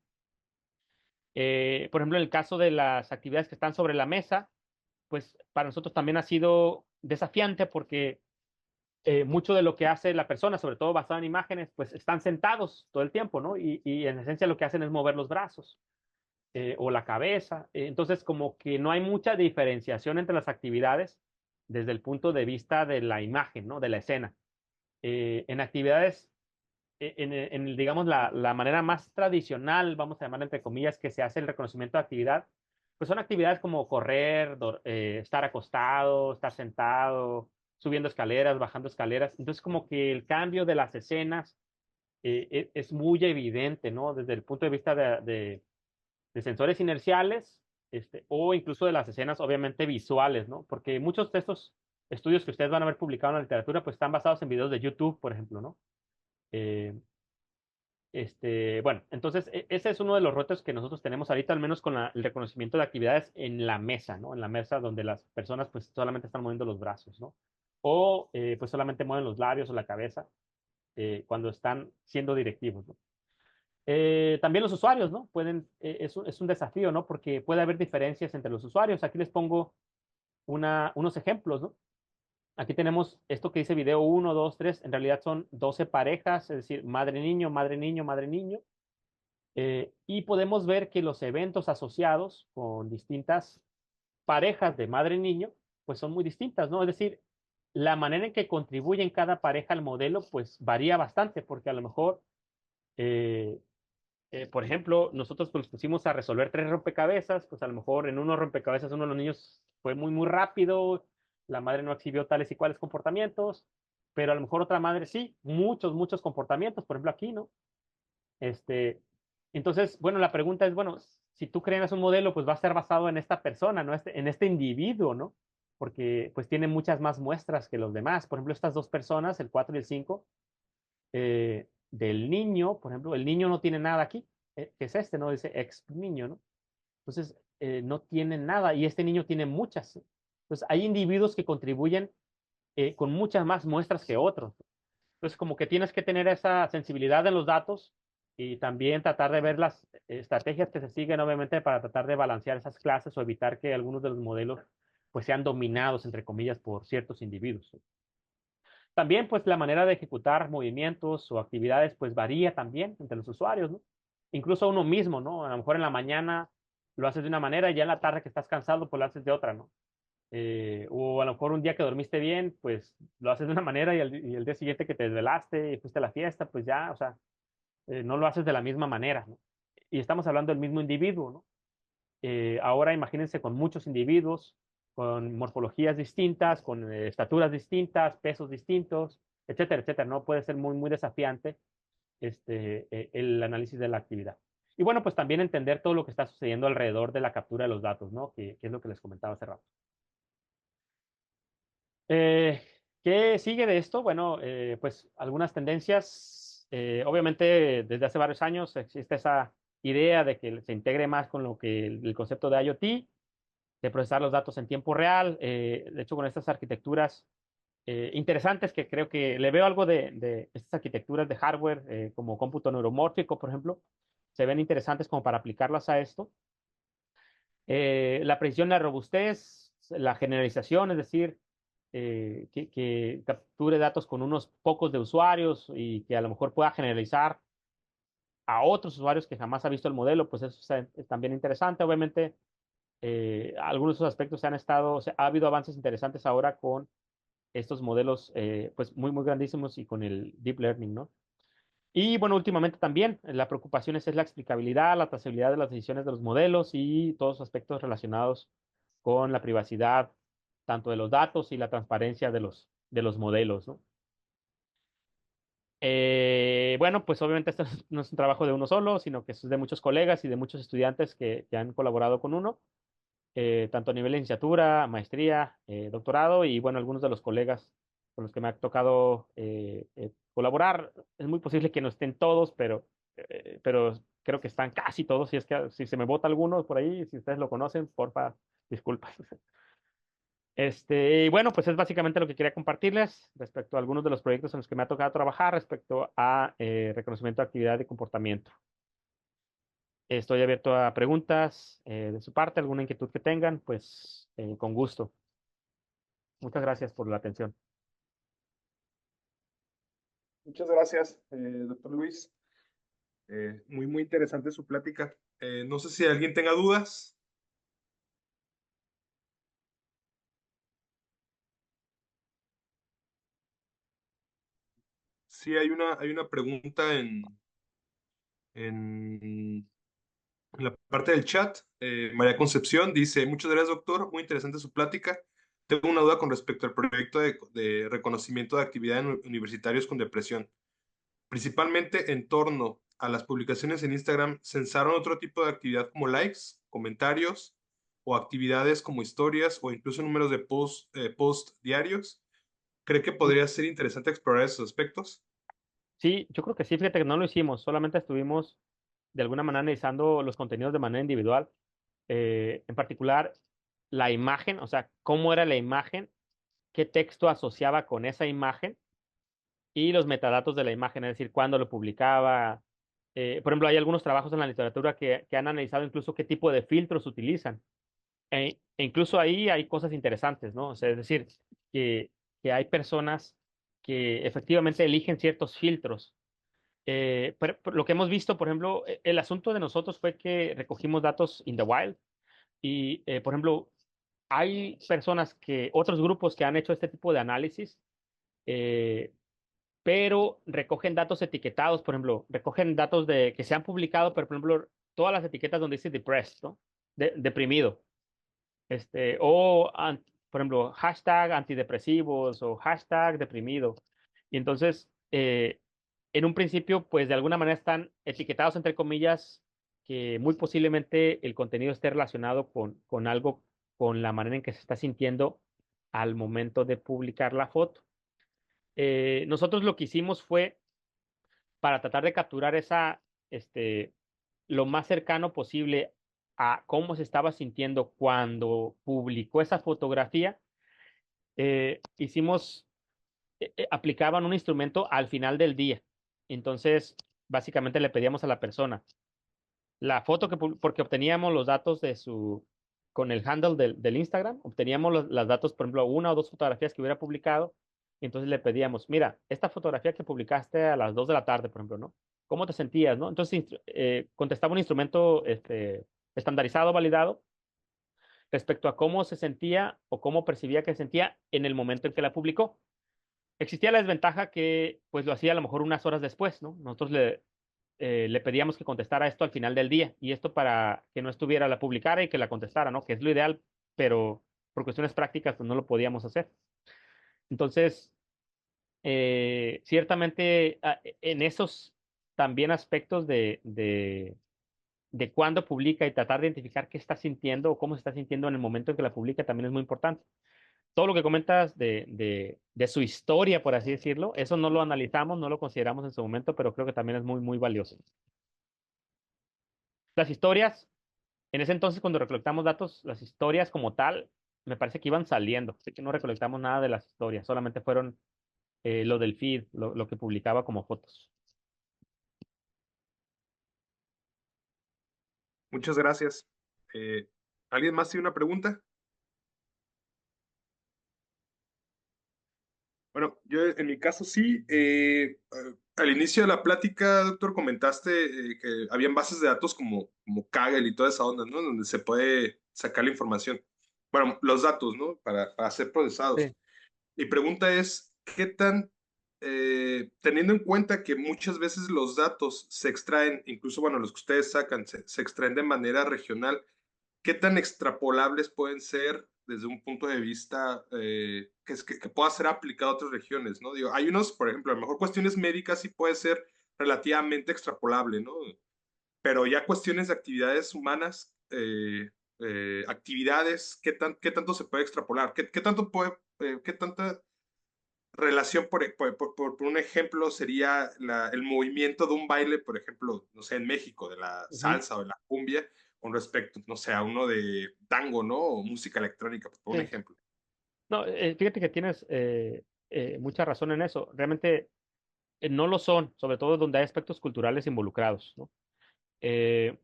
Speaker 1: Por ejemplo, en el caso de las actividades que están sobre la mesa, pues para nosotros también ha sido desafiante porque mucho de lo que hace la persona, sobre todo basado en imágenes, pues están sentados todo el tiempo, ¿no? Y en esencia lo que hacen es mover los brazos o la cabeza. Entonces, como que no hay mucha diferenciación entre las actividades desde el punto de vista de la imagen, ¿no? De la escena. En actividades digamos, la manera más tradicional, vamos a llamar entre comillas, que se hace el reconocimiento de actividad, pues son actividades como correr, estar acostado, estar sentado, subiendo escaleras, bajando escaleras. Entonces, como que el cambio de las escenas es muy evidente, ¿no? Desde el punto de vista de sensores inerciales, o incluso de las escenas, obviamente, visuales, ¿no? Porque muchos de estos estudios que ustedes van a ver publicados en la literatura, pues están basados en videos de YouTube, por ejemplo, ¿no? Eh, bueno, entonces ese es uno de los retos que nosotros tenemos ahorita, al menos con el reconocimiento de actividades en la mesa, ¿no? En la mesa donde las personas pues solamente están moviendo los brazos, ¿no? O pues solamente mueven los labios o la cabeza cuando están siendo directivos, ¿no? También los usuarios, ¿no? Es un desafío, ¿no? Porque puede haber diferencias entre los usuarios. Aquí les pongo unos ejemplos, ¿no? Aquí tenemos esto que dice video 1, 2, 3. En realidad son 12 parejas, es decir, madre-niño, madre-niño, madre-niño. Y podemos ver que los eventos asociados con distintas parejas de madre-niño, pues son muy distintas, ¿no? Es decir, la manera en que contribuyen cada pareja al modelo, pues varía bastante, porque a lo mejor, eh, por ejemplo, nosotros pues, nos pusimos a resolver 3 rompecabezas, pues a lo mejor en uno rompecabezas uno de los niños fue muy, muy rápido, la madre no exhibió tales y cuales comportamientos, pero a lo mejor otra madre sí, muchos, muchos comportamientos, por ejemplo aquí, ¿no? Este, entonces, bueno, la pregunta es, bueno, si tú creas un modelo, pues va a ser basado en esta persona, ¿no? En este individuo, ¿no? Porque pues tiene muchas más muestras que los demás. Por ejemplo, estas dos personas, el 4 y el 5, del niño, por ejemplo, el niño no tiene nada aquí, que es ¿no? Dice ex niño, ¿no? Entonces, no tiene nada y este niño tiene muchas. Entonces, hay individuos que contribuyen con muchas más muestras que otros. Entonces, como que tienes que tener esa sensibilidad en los datos y también tratar de ver las estrategias que se siguen, obviamente, para tratar de balancear esas clases o evitar que algunos de los modelos pues sean dominados, entre comillas, por ciertos individuos. También, pues, la manera de ejecutar movimientos o actividades, pues, varía también entre los usuarios, ¿no? Incluso uno mismo, ¿no? A lo mejor en la mañana lo haces de una manera y ya en la tarde que estás cansado, pues lo haces de otra, ¿no? O a lo mejor un día que dormiste bien, pues lo haces de una manera y el día siguiente que te desvelaste y fuiste a la fiesta, pues ya, o sea, no lo haces de la misma manera, ¿no? Y estamos hablando del mismo individuo, ¿no? Ahora imagínense con muchos individuos, con morfologías distintas, con estaturas distintas, pesos distintos, etcétera, etcétera, ¿no? Puede ser muy, muy desafiante el análisis de la actividad. Y bueno, pues también entender todo lo que está sucediendo alrededor de la captura de los datos, ¿no? Que es lo que les comentaba hace rato. Eh, ¿Qué sigue de esto? Bueno, pues algunas tendencias. Obviamente, desde hace varios años existe esa idea de que se integre más con lo que el concepto de IoT, de procesar los datos en tiempo real. De hecho, con estas arquitecturas interesantes que creo que le veo algo de estas arquitecturas de hardware, como cómputo neuromórfico, por ejemplo, se ven interesantes como para aplicarlas a esto. La precisión, la robustez, la generalización, es decir, que capture datos con unos pocos de usuarios y que a lo mejor pueda generalizar a otros usuarios que jamás ha visto el modelo, pues eso es también interesante. Obviamente, algunos de esos aspectos se han estado, o sea, ha habido avances interesantes ahora con estos modelos, pues muy, muy grandísimos y con el deep learning, ¿no? Y bueno, últimamente también la preocupación es la explicabilidad, la trazabilidad de las decisiones de los modelos y todos los aspectos relacionados con la privacidad, tanto de los datos y la transparencia de los modelos, ¿no? Bueno, pues obviamente esto no es un trabajo de uno solo, sino que es de muchos colegas y de muchos estudiantes que han colaborado con uno, tanto a nivel de licenciatura, maestría, doctorado y bueno, algunos de los colegas con los que me ha tocado colaborar. Es muy posible que no estén todos, pero creo que están casi todos. Si es que si se me bota alguno por ahí, si ustedes lo conocen, porfa, disculpas. Y bueno, pues es básicamente lo que quería compartirles respecto a algunos de los proyectos en los que me ha tocado trabajar respecto a reconocimiento de actividad y comportamiento. Estoy abierto a preguntas de su parte, alguna inquietud que tengan, pues con gusto. Muchas gracias por la atención.
Speaker 2: Muchas gracias, doctor Luis. Muy interesante su plática. No sé si alguien tenga dudas. Sí, hay una pregunta en la parte del chat. María Concepción dice, muchas gracias, doctor. Muy interesante su plática. Tengo una duda con respecto al proyecto de reconocimiento de actividad en universitarios con depresión. Principalmente en torno a las publicaciones en Instagram, ¿censaron otro tipo de actividad como likes, comentarios o actividades como historias o incluso números de post diarios? ¿Cree que
Speaker 1: Sí,
Speaker 2: podría ser interesante explorar esos aspectos?
Speaker 1: sí, yo creo que sí, fíjate que no lo hicimos, solamente estuvimos de alguna manera analizando los contenidos de manera individual, en particular la imagen, o sea, cómo era la imagen, qué texto asociaba con esa imagen y los metadatos de la imagen, es decir, cuándo lo publicaba. Por ejemplo, hay algunos trabajos en la literatura que han analizado incluso qué tipo de filtros utilizan. E incluso ahí hay cosas interesantes, ¿no? O sea, es decir, que, que hay personas que efectivamente eligen ciertos filtros. Pero lo que hemos visto, por ejemplo, el asunto de nosotros fue que recogimos datos in the wild y, por ejemplo, hay personas otros grupos que han hecho este tipo de análisis, eh, pero recogen datos etiquetados, por ejemplo, recogen datos que se han publicado, pero por ejemplo, todas las etiquetas donde dice depressed, ¿no? Deprimido. Por ejemplo, hashtag antidepresivos o hashtag deprimido. Y entonces, en un principio, pues de alguna manera están etiquetados, entre comillas, que muy posiblemente el contenido esté relacionado con algo, con la manera en que se está sintiendo al momento de publicar la foto. Nosotros lo que hicimos fue para tratar de capturar lo más cercano posible a cómo se estaba sintiendo cuando publicó esa fotografía. Hicimos, aplicaban un instrumento al final del día. Entonces, básicamente le pedíamos a la persona la foto porque obteníamos los datos con el handle del Instagram, obteníamos los datos, por ejemplo, una o dos fotografías que hubiera publicado, y entonces le pedíamos, mira, esta fotografía que publicaste a las 2 de la tarde, por ejemplo, ¿no? ¿Cómo te sentías, no? Entonces contestaba un instrumento, estandarizado, validado, respecto a cómo se sentía o cómo percibía que se sentía en el momento en que la publicó. Existía la desventaja que pues lo hacía a lo mejor unas horas después, ¿no? Nosotros le pedíamos que contestara esto al final del día y esto para que no estuviera, la publicara y que la contestara, ¿no? Que es lo ideal, pero por cuestiones prácticas pues no lo podíamos hacer. Entonces, ciertamente en esos también aspectos de cuándo publica y tratar de identificar qué está sintiendo o cómo se está sintiendo en el momento en que la publica también es muy importante. Todo lo que comentas de su historia, por así decirlo, eso no lo analizamos, no lo consideramos en su momento, pero creo que también es muy, muy valioso. Las historias, en ese entonces cuando recolectamos datos, las historias como tal, me parece que iban saliendo, así que no recolectamos nada de las historias, solamente fueron lo del feed, lo que publicaba como fotos.
Speaker 2: Muchas gracias. Eh, ¿Alguien más tiene una pregunta? Bueno, yo en mi caso sí. Al inicio de la plática, doctor, comentaste que habían bases de datos como Kaggle y toda esa onda, ¿no? Donde se puede sacar la información. Bueno, los datos, ¿no? Para ser procesados.
Speaker 1: Sí.
Speaker 2: Mi pregunta es, ¿qué tan, teniendo en cuenta que muchas veces los datos se extraen, incluso, bueno, los que ustedes sacan, se extraen de manera regional, ¿qué tan extrapolables pueden ser desde un punto de vista que pueda ser aplicado a otras regiones, ¿no? Digo, hay unos, por ejemplo, a lo mejor cuestiones médicas sí puede ser relativamente extrapolable, ¿no? Pero ya cuestiones de actividades humanas, actividades, ¿qué tanto se puede extrapolar? ¿Qué tanto puede, qué tanta relación, por un ejemplo, sería el movimiento de un baile, por ejemplo, no sé, en México, de la
Speaker 1: Ujú.
Speaker 2: salsa o de la cumbia, con respecto, no sé, a uno de tango, ¿no? O música electrónica, por un
Speaker 1: Sí.
Speaker 2: ejemplo.
Speaker 1: No, fíjate que tienes mucha razón en eso. Realmente no lo son, sobre todo donde hay aspectos culturales involucrados, ¿no?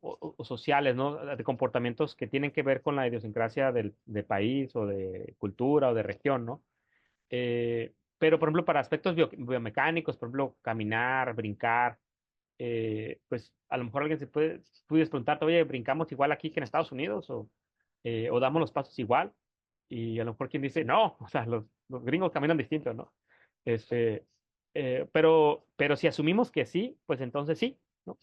Speaker 1: O sociales, ¿no? De comportamientos que tienen que ver con la idiosincrasia de país o de cultura o de región, ¿no? Pero, por ejemplo, para aspectos biomecánicos, por ejemplo, caminar, brincar, pues a lo mejor alguien puedes preguntarte, oye, ¿brincamos igual aquí que en Estados Unidos? O damos los pasos igual. Y a lo mejor quien dice, no, o sea, los gringos caminan distinto, ¿no? Este, pero si asumimos que sí, pues entonces sí, ¿no?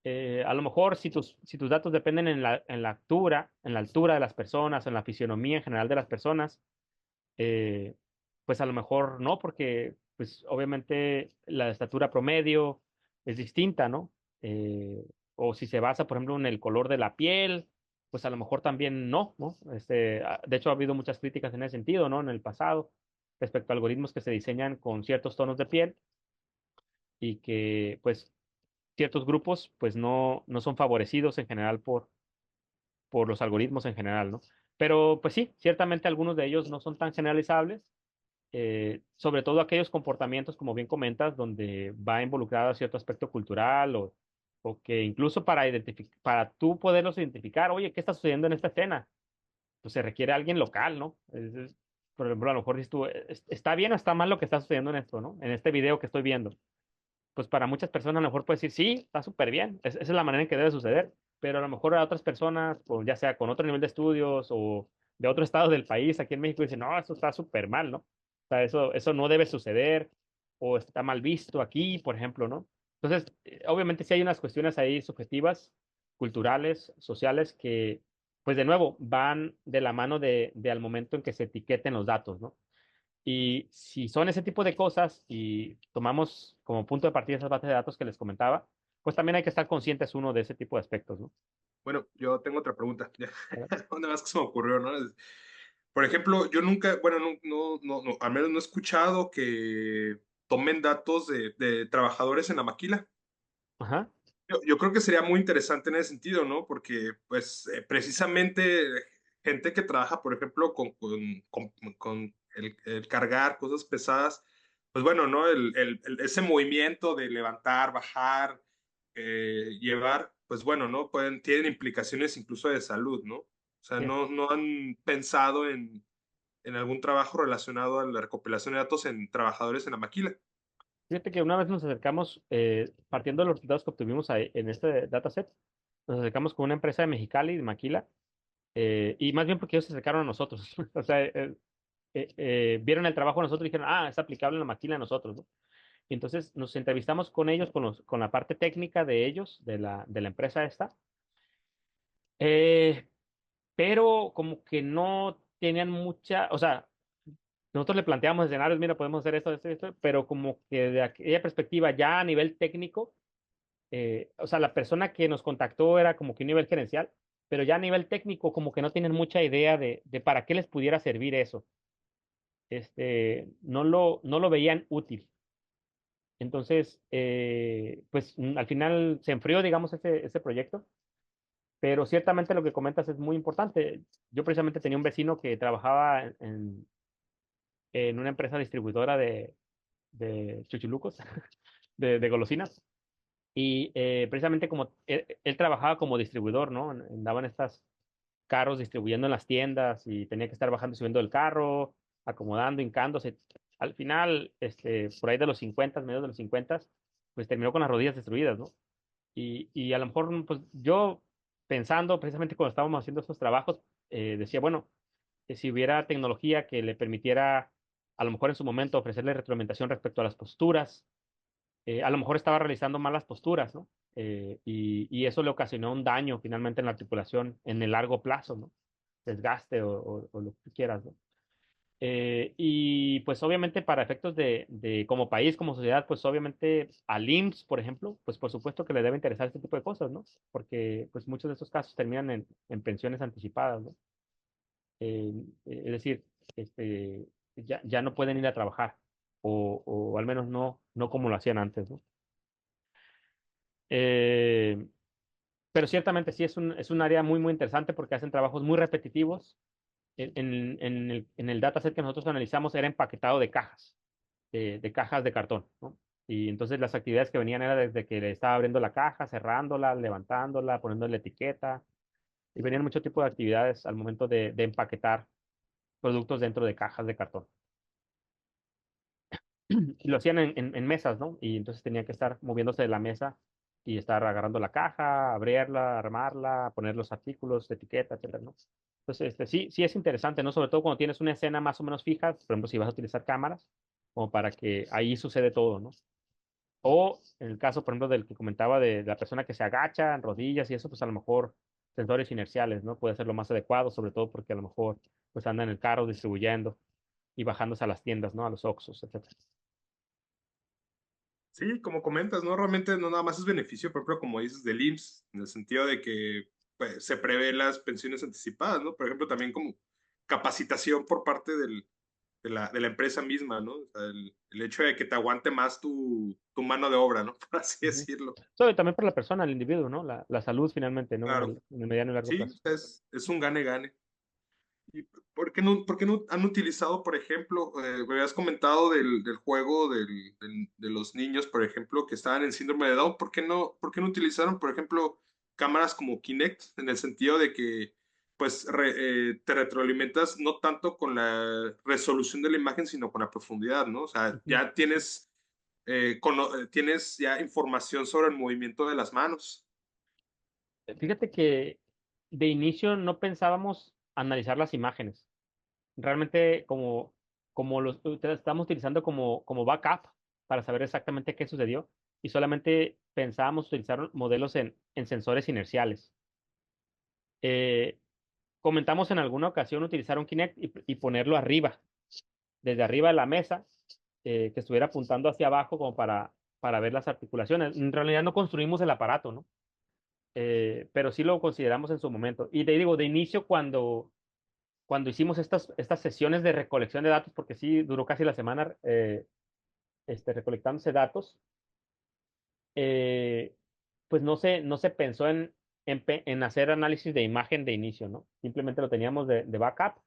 Speaker 1: A lo mejor si tus datos dependen en la altura de las personas, en la fisionomía en general de las personas, eh, pues a lo mejor no, porque pues obviamente la estatura promedio es distinta, ¿no? O si se basa, por ejemplo, en el color de la piel, pues a lo mejor también no, ¿no? De hecho, ha habido muchas críticas en ese sentido, ¿no? En el pasado, respecto a algoritmos que se diseñan con ciertos tonos de piel y que, pues, ciertos grupos, pues, no son favorecidos en general por los algoritmos en general, ¿no? Pero, pues sí, ciertamente algunos de ellos no son tan generalizables, sobre todo aquellos comportamientos, como bien comentas, donde va involucrado cierto aspecto cultural o que incluso para tú poderlos identificar, oye, ¿qué está sucediendo en esta escena? Pues se requiere alguien local, ¿no? Por ejemplo, a lo mejor dices tú, ¿está bien o está mal lo que está sucediendo en esto, ¿no? En este video que estoy viendo. Pues para muchas personas a lo mejor puede decir, sí, está súper bien, esa es la manera en que debe suceder, pero a lo mejor a otras personas, pues, ya sea con otro nivel de estudios o de otro estado del país, aquí en México, dicen, no, eso está súper mal, ¿no? O sea, eso no debe suceder o está mal visto aquí, por ejemplo, ¿no? Entonces, obviamente sí hay unas cuestiones ahí subjetivas, culturales, sociales, que, pues de nuevo, van de la mano de al momento en que se etiqueten los datos, ¿no? Y si son ese tipo de cosas y tomamos como punto de partida esas bases de datos que les comentaba, pues también hay que estar conscientes uno de ese tipo de aspectos, ¿no?
Speaker 2: Bueno, yo tengo otra pregunta.
Speaker 1: ¿Verdad?
Speaker 2: Una más que se me ocurrió, ¿no? Por ejemplo, yo nunca, bueno, al menos no he escuchado que tomen datos de trabajadores en la maquila.
Speaker 1: Ajá.
Speaker 2: Yo creo que sería muy interesante en ese sentido, ¿no? Porque, pues, precisamente gente que trabaja, por ejemplo, con el cargar cosas pesadas, pues bueno, ¿no? Ese movimiento de levantar, bajar, llevar, pues bueno, ¿no? Tienen implicaciones incluso de salud, ¿no? O sea,
Speaker 1: Sí.
Speaker 2: no han pensado en algún trabajo relacionado a la recopilación de datos en trabajadores en la maquila.
Speaker 1: Fíjate que una vez nos acercamos, partiendo de los resultados que obtuvimos ahí en este dataset, nos acercamos con una empresa de Mexicali, de Maquila, y más bien porque ellos se acercaron a nosotros. O sea, vieron el trabajo de nosotros y dijeron, ah, es aplicable en la Maquila a nosotros, ¿no? Y entonces nos entrevistamos con ellos, con la parte técnica de ellos, de la empresa esta, eh, pero como que no tenían mucha, o sea, nosotros le planteamos escenarios, mira, podemos hacer esto, pero como que de aquella perspectiva ya a nivel técnico, o sea, la persona que nos contactó era como que un nivel gerencial, pero ya a nivel técnico como que no tienen mucha idea de para qué les pudiera servir eso. No lo veían útil. Entonces, pues al final se enfrió, digamos, ese proyecto, pero ciertamente lo que comentas es muy importante. Yo precisamente tenía un vecino que trabajaba en una empresa distribuidora de chuchulucos, de golosinas. Y precisamente como él trabajaba como distribuidor, ¿no? Andaban estos carros distribuyendo en las tiendas y tenía que estar bajando y subiendo el carro, acomodando, hincándose. Al final, por ahí de los 50, mediados de los 50, pues terminó con las rodillas destruidas, ¿no? Y a lo mejor, pues yo pensando precisamente cuando estábamos haciendo esos trabajos, decía, bueno, que si hubiera tecnología que le permitiera, a lo mejor en su momento, ofrecerle retroalimentación respecto a las posturas, a lo mejor estaba realizando malas posturas, ¿no? Y eso le ocasionó un daño finalmente en la articulación en el largo plazo, ¿no? Desgaste o lo que quieras, ¿no? Y pues obviamente para efectos de como país, como sociedad, pues obviamente al IMSS, por ejemplo, pues por supuesto que le debe interesar este tipo de cosas, ¿no? Porque pues muchos de estos casos terminan en pensiones anticipadas, ¿no? Eh, es decir, ya no pueden ir a trabajar o al menos no como lo hacían antes, ¿no? Eh, pero ciertamente sí es un área muy, muy interesante porque hacen trabajos muy repetitivos. En el dataset que nosotros analizamos era empaquetado de cajas, de cajas de cartón, ¿no? Y entonces las actividades que venían era desde que le estaba abriendo la caja, cerrándola, levantándola, poniendo la etiqueta, y venían mucho tipo de actividades al momento de empaquetar productos dentro de cajas de cartón. Y lo hacían en mesas, ¿no? Y entonces tenía que estar moviéndose de la mesa y estar agarrando la caja, abrirla, armarla, poner los artículos, etiqueta, etcétera, ¿no? Entonces, sí, sí es interesante, ¿no? Sobre todo cuando tienes una escena más o menos fija, por ejemplo, si vas a utilizar cámaras, como para que ahí sucede todo, ¿no? O en el caso, por ejemplo, del que comentaba de la persona que se agacha en rodillas y eso, pues a lo mejor sensores inerciales, ¿no? Puede ser lo más adecuado, sobre todo porque a lo mejor pues anda en el carro distribuyendo y bajándose a las tiendas, ¿no? A los Oxxos, etcétera.
Speaker 2: Sí, como comentas, ¿no? Realmente no nada más es beneficio propio, como dices, del IMSS, en el sentido de que pues, se prevé las pensiones anticipadas, ¿no? Por ejemplo, también como capacitación por parte de la empresa misma, ¿no? O sea, el hecho de que te aguante más tu mano de obra, ¿no? Por así
Speaker 1: Ujú.
Speaker 2: decirlo.
Speaker 1: So, y también para la persona, el individuo, ¿no? La salud finalmente, ¿no? En
Speaker 2: Claro.
Speaker 1: el mediano y largo
Speaker 2: Sí,
Speaker 1: plazo.
Speaker 2: es un gane-gane. ¿Y por qué no han utilizado, por ejemplo, me habías comentado del juego de los niños, por ejemplo, que estaban en síndrome de Down? ¿Por qué no utilizaron, por ejemplo, cámaras como Kinect, en el sentido de que, pues, te retroalimentas no tanto con la resolución de la imagen, sino con la profundidad, ¿no? O sea,
Speaker 1: Ujú.
Speaker 2: ya tienes ya información sobre el movimiento de las manos.
Speaker 1: Fíjate que de inicio no pensábamos analizar las imágenes. Realmente como los estamos utilizando como backup para saber exactamente qué sucedió y solamente pensábamos utilizar modelos en sensores inerciales. Eh, Comentamos en alguna ocasión utilizar un Kinect y ponerlo arriba, desde arriba de la mesa, que estuviera apuntando hacia abajo como para ver las articulaciones. En realidad no construimos el aparato, ¿no? Pero sí lo consideramos en su momento. Y te digo, de inicio, cuando hicimos estas sesiones de recolección de datos, porque sí duró casi la semana recolectándose datos, eh, pues no se pensó en hacer análisis de imagen de inicio, ¿no? Simplemente lo teníamos de backup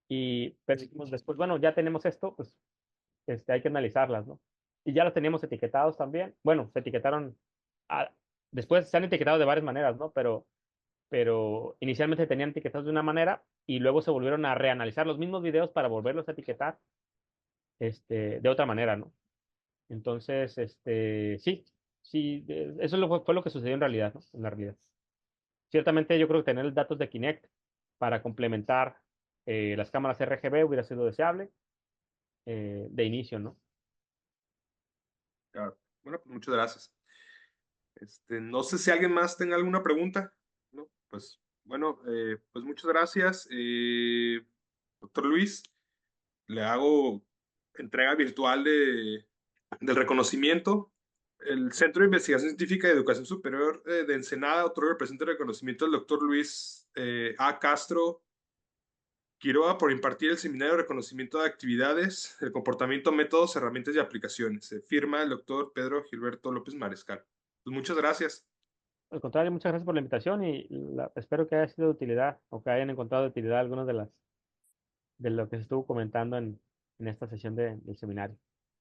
Speaker 1: y pero dijimos después, bueno, ya tenemos esto, pues hay que analizarlas, ¿no? Y ya los teníamos etiquetados también. Bueno, se etiquetaron, a- después se han etiquetado de varias maneras, ¿no? Pero inicialmente tenían etiquetados de una manera y luego se volvieron a reanalizar los mismos videos para volverlos a etiquetar de otra manera, ¿no? Entonces, sí, sí, eso fue lo que sucedió en realidad, ¿no? En la realidad. Ciertamente yo creo que tener datos de Kinect para complementar las cámaras RGB hubiera sido deseable de inicio, ¿no?
Speaker 2: Claro. Bueno, pues muchas gracias. No sé si alguien más tenga alguna pregunta. ¿No? Pues bueno, pues muchas gracias, doctor Luis. Le hago entrega virtual del reconocimiento. El Centro de Investigación Científica y Educación Superior de Ensenada otorga el presente reconocimiento al doctor Luis A. Castro Quiroga por impartir el seminario de reconocimiento de actividades, el comportamiento, métodos, herramientas y aplicaciones. Firma el doctor Pedro Gilberto López Mariscal. Pues muchas gracias.
Speaker 1: Al contrario, muchas gracias por la invitación y espero que haya sido de utilidad o que hayan encontrado de utilidad algunas de lo que se estuvo comentando en esta sesión del seminario.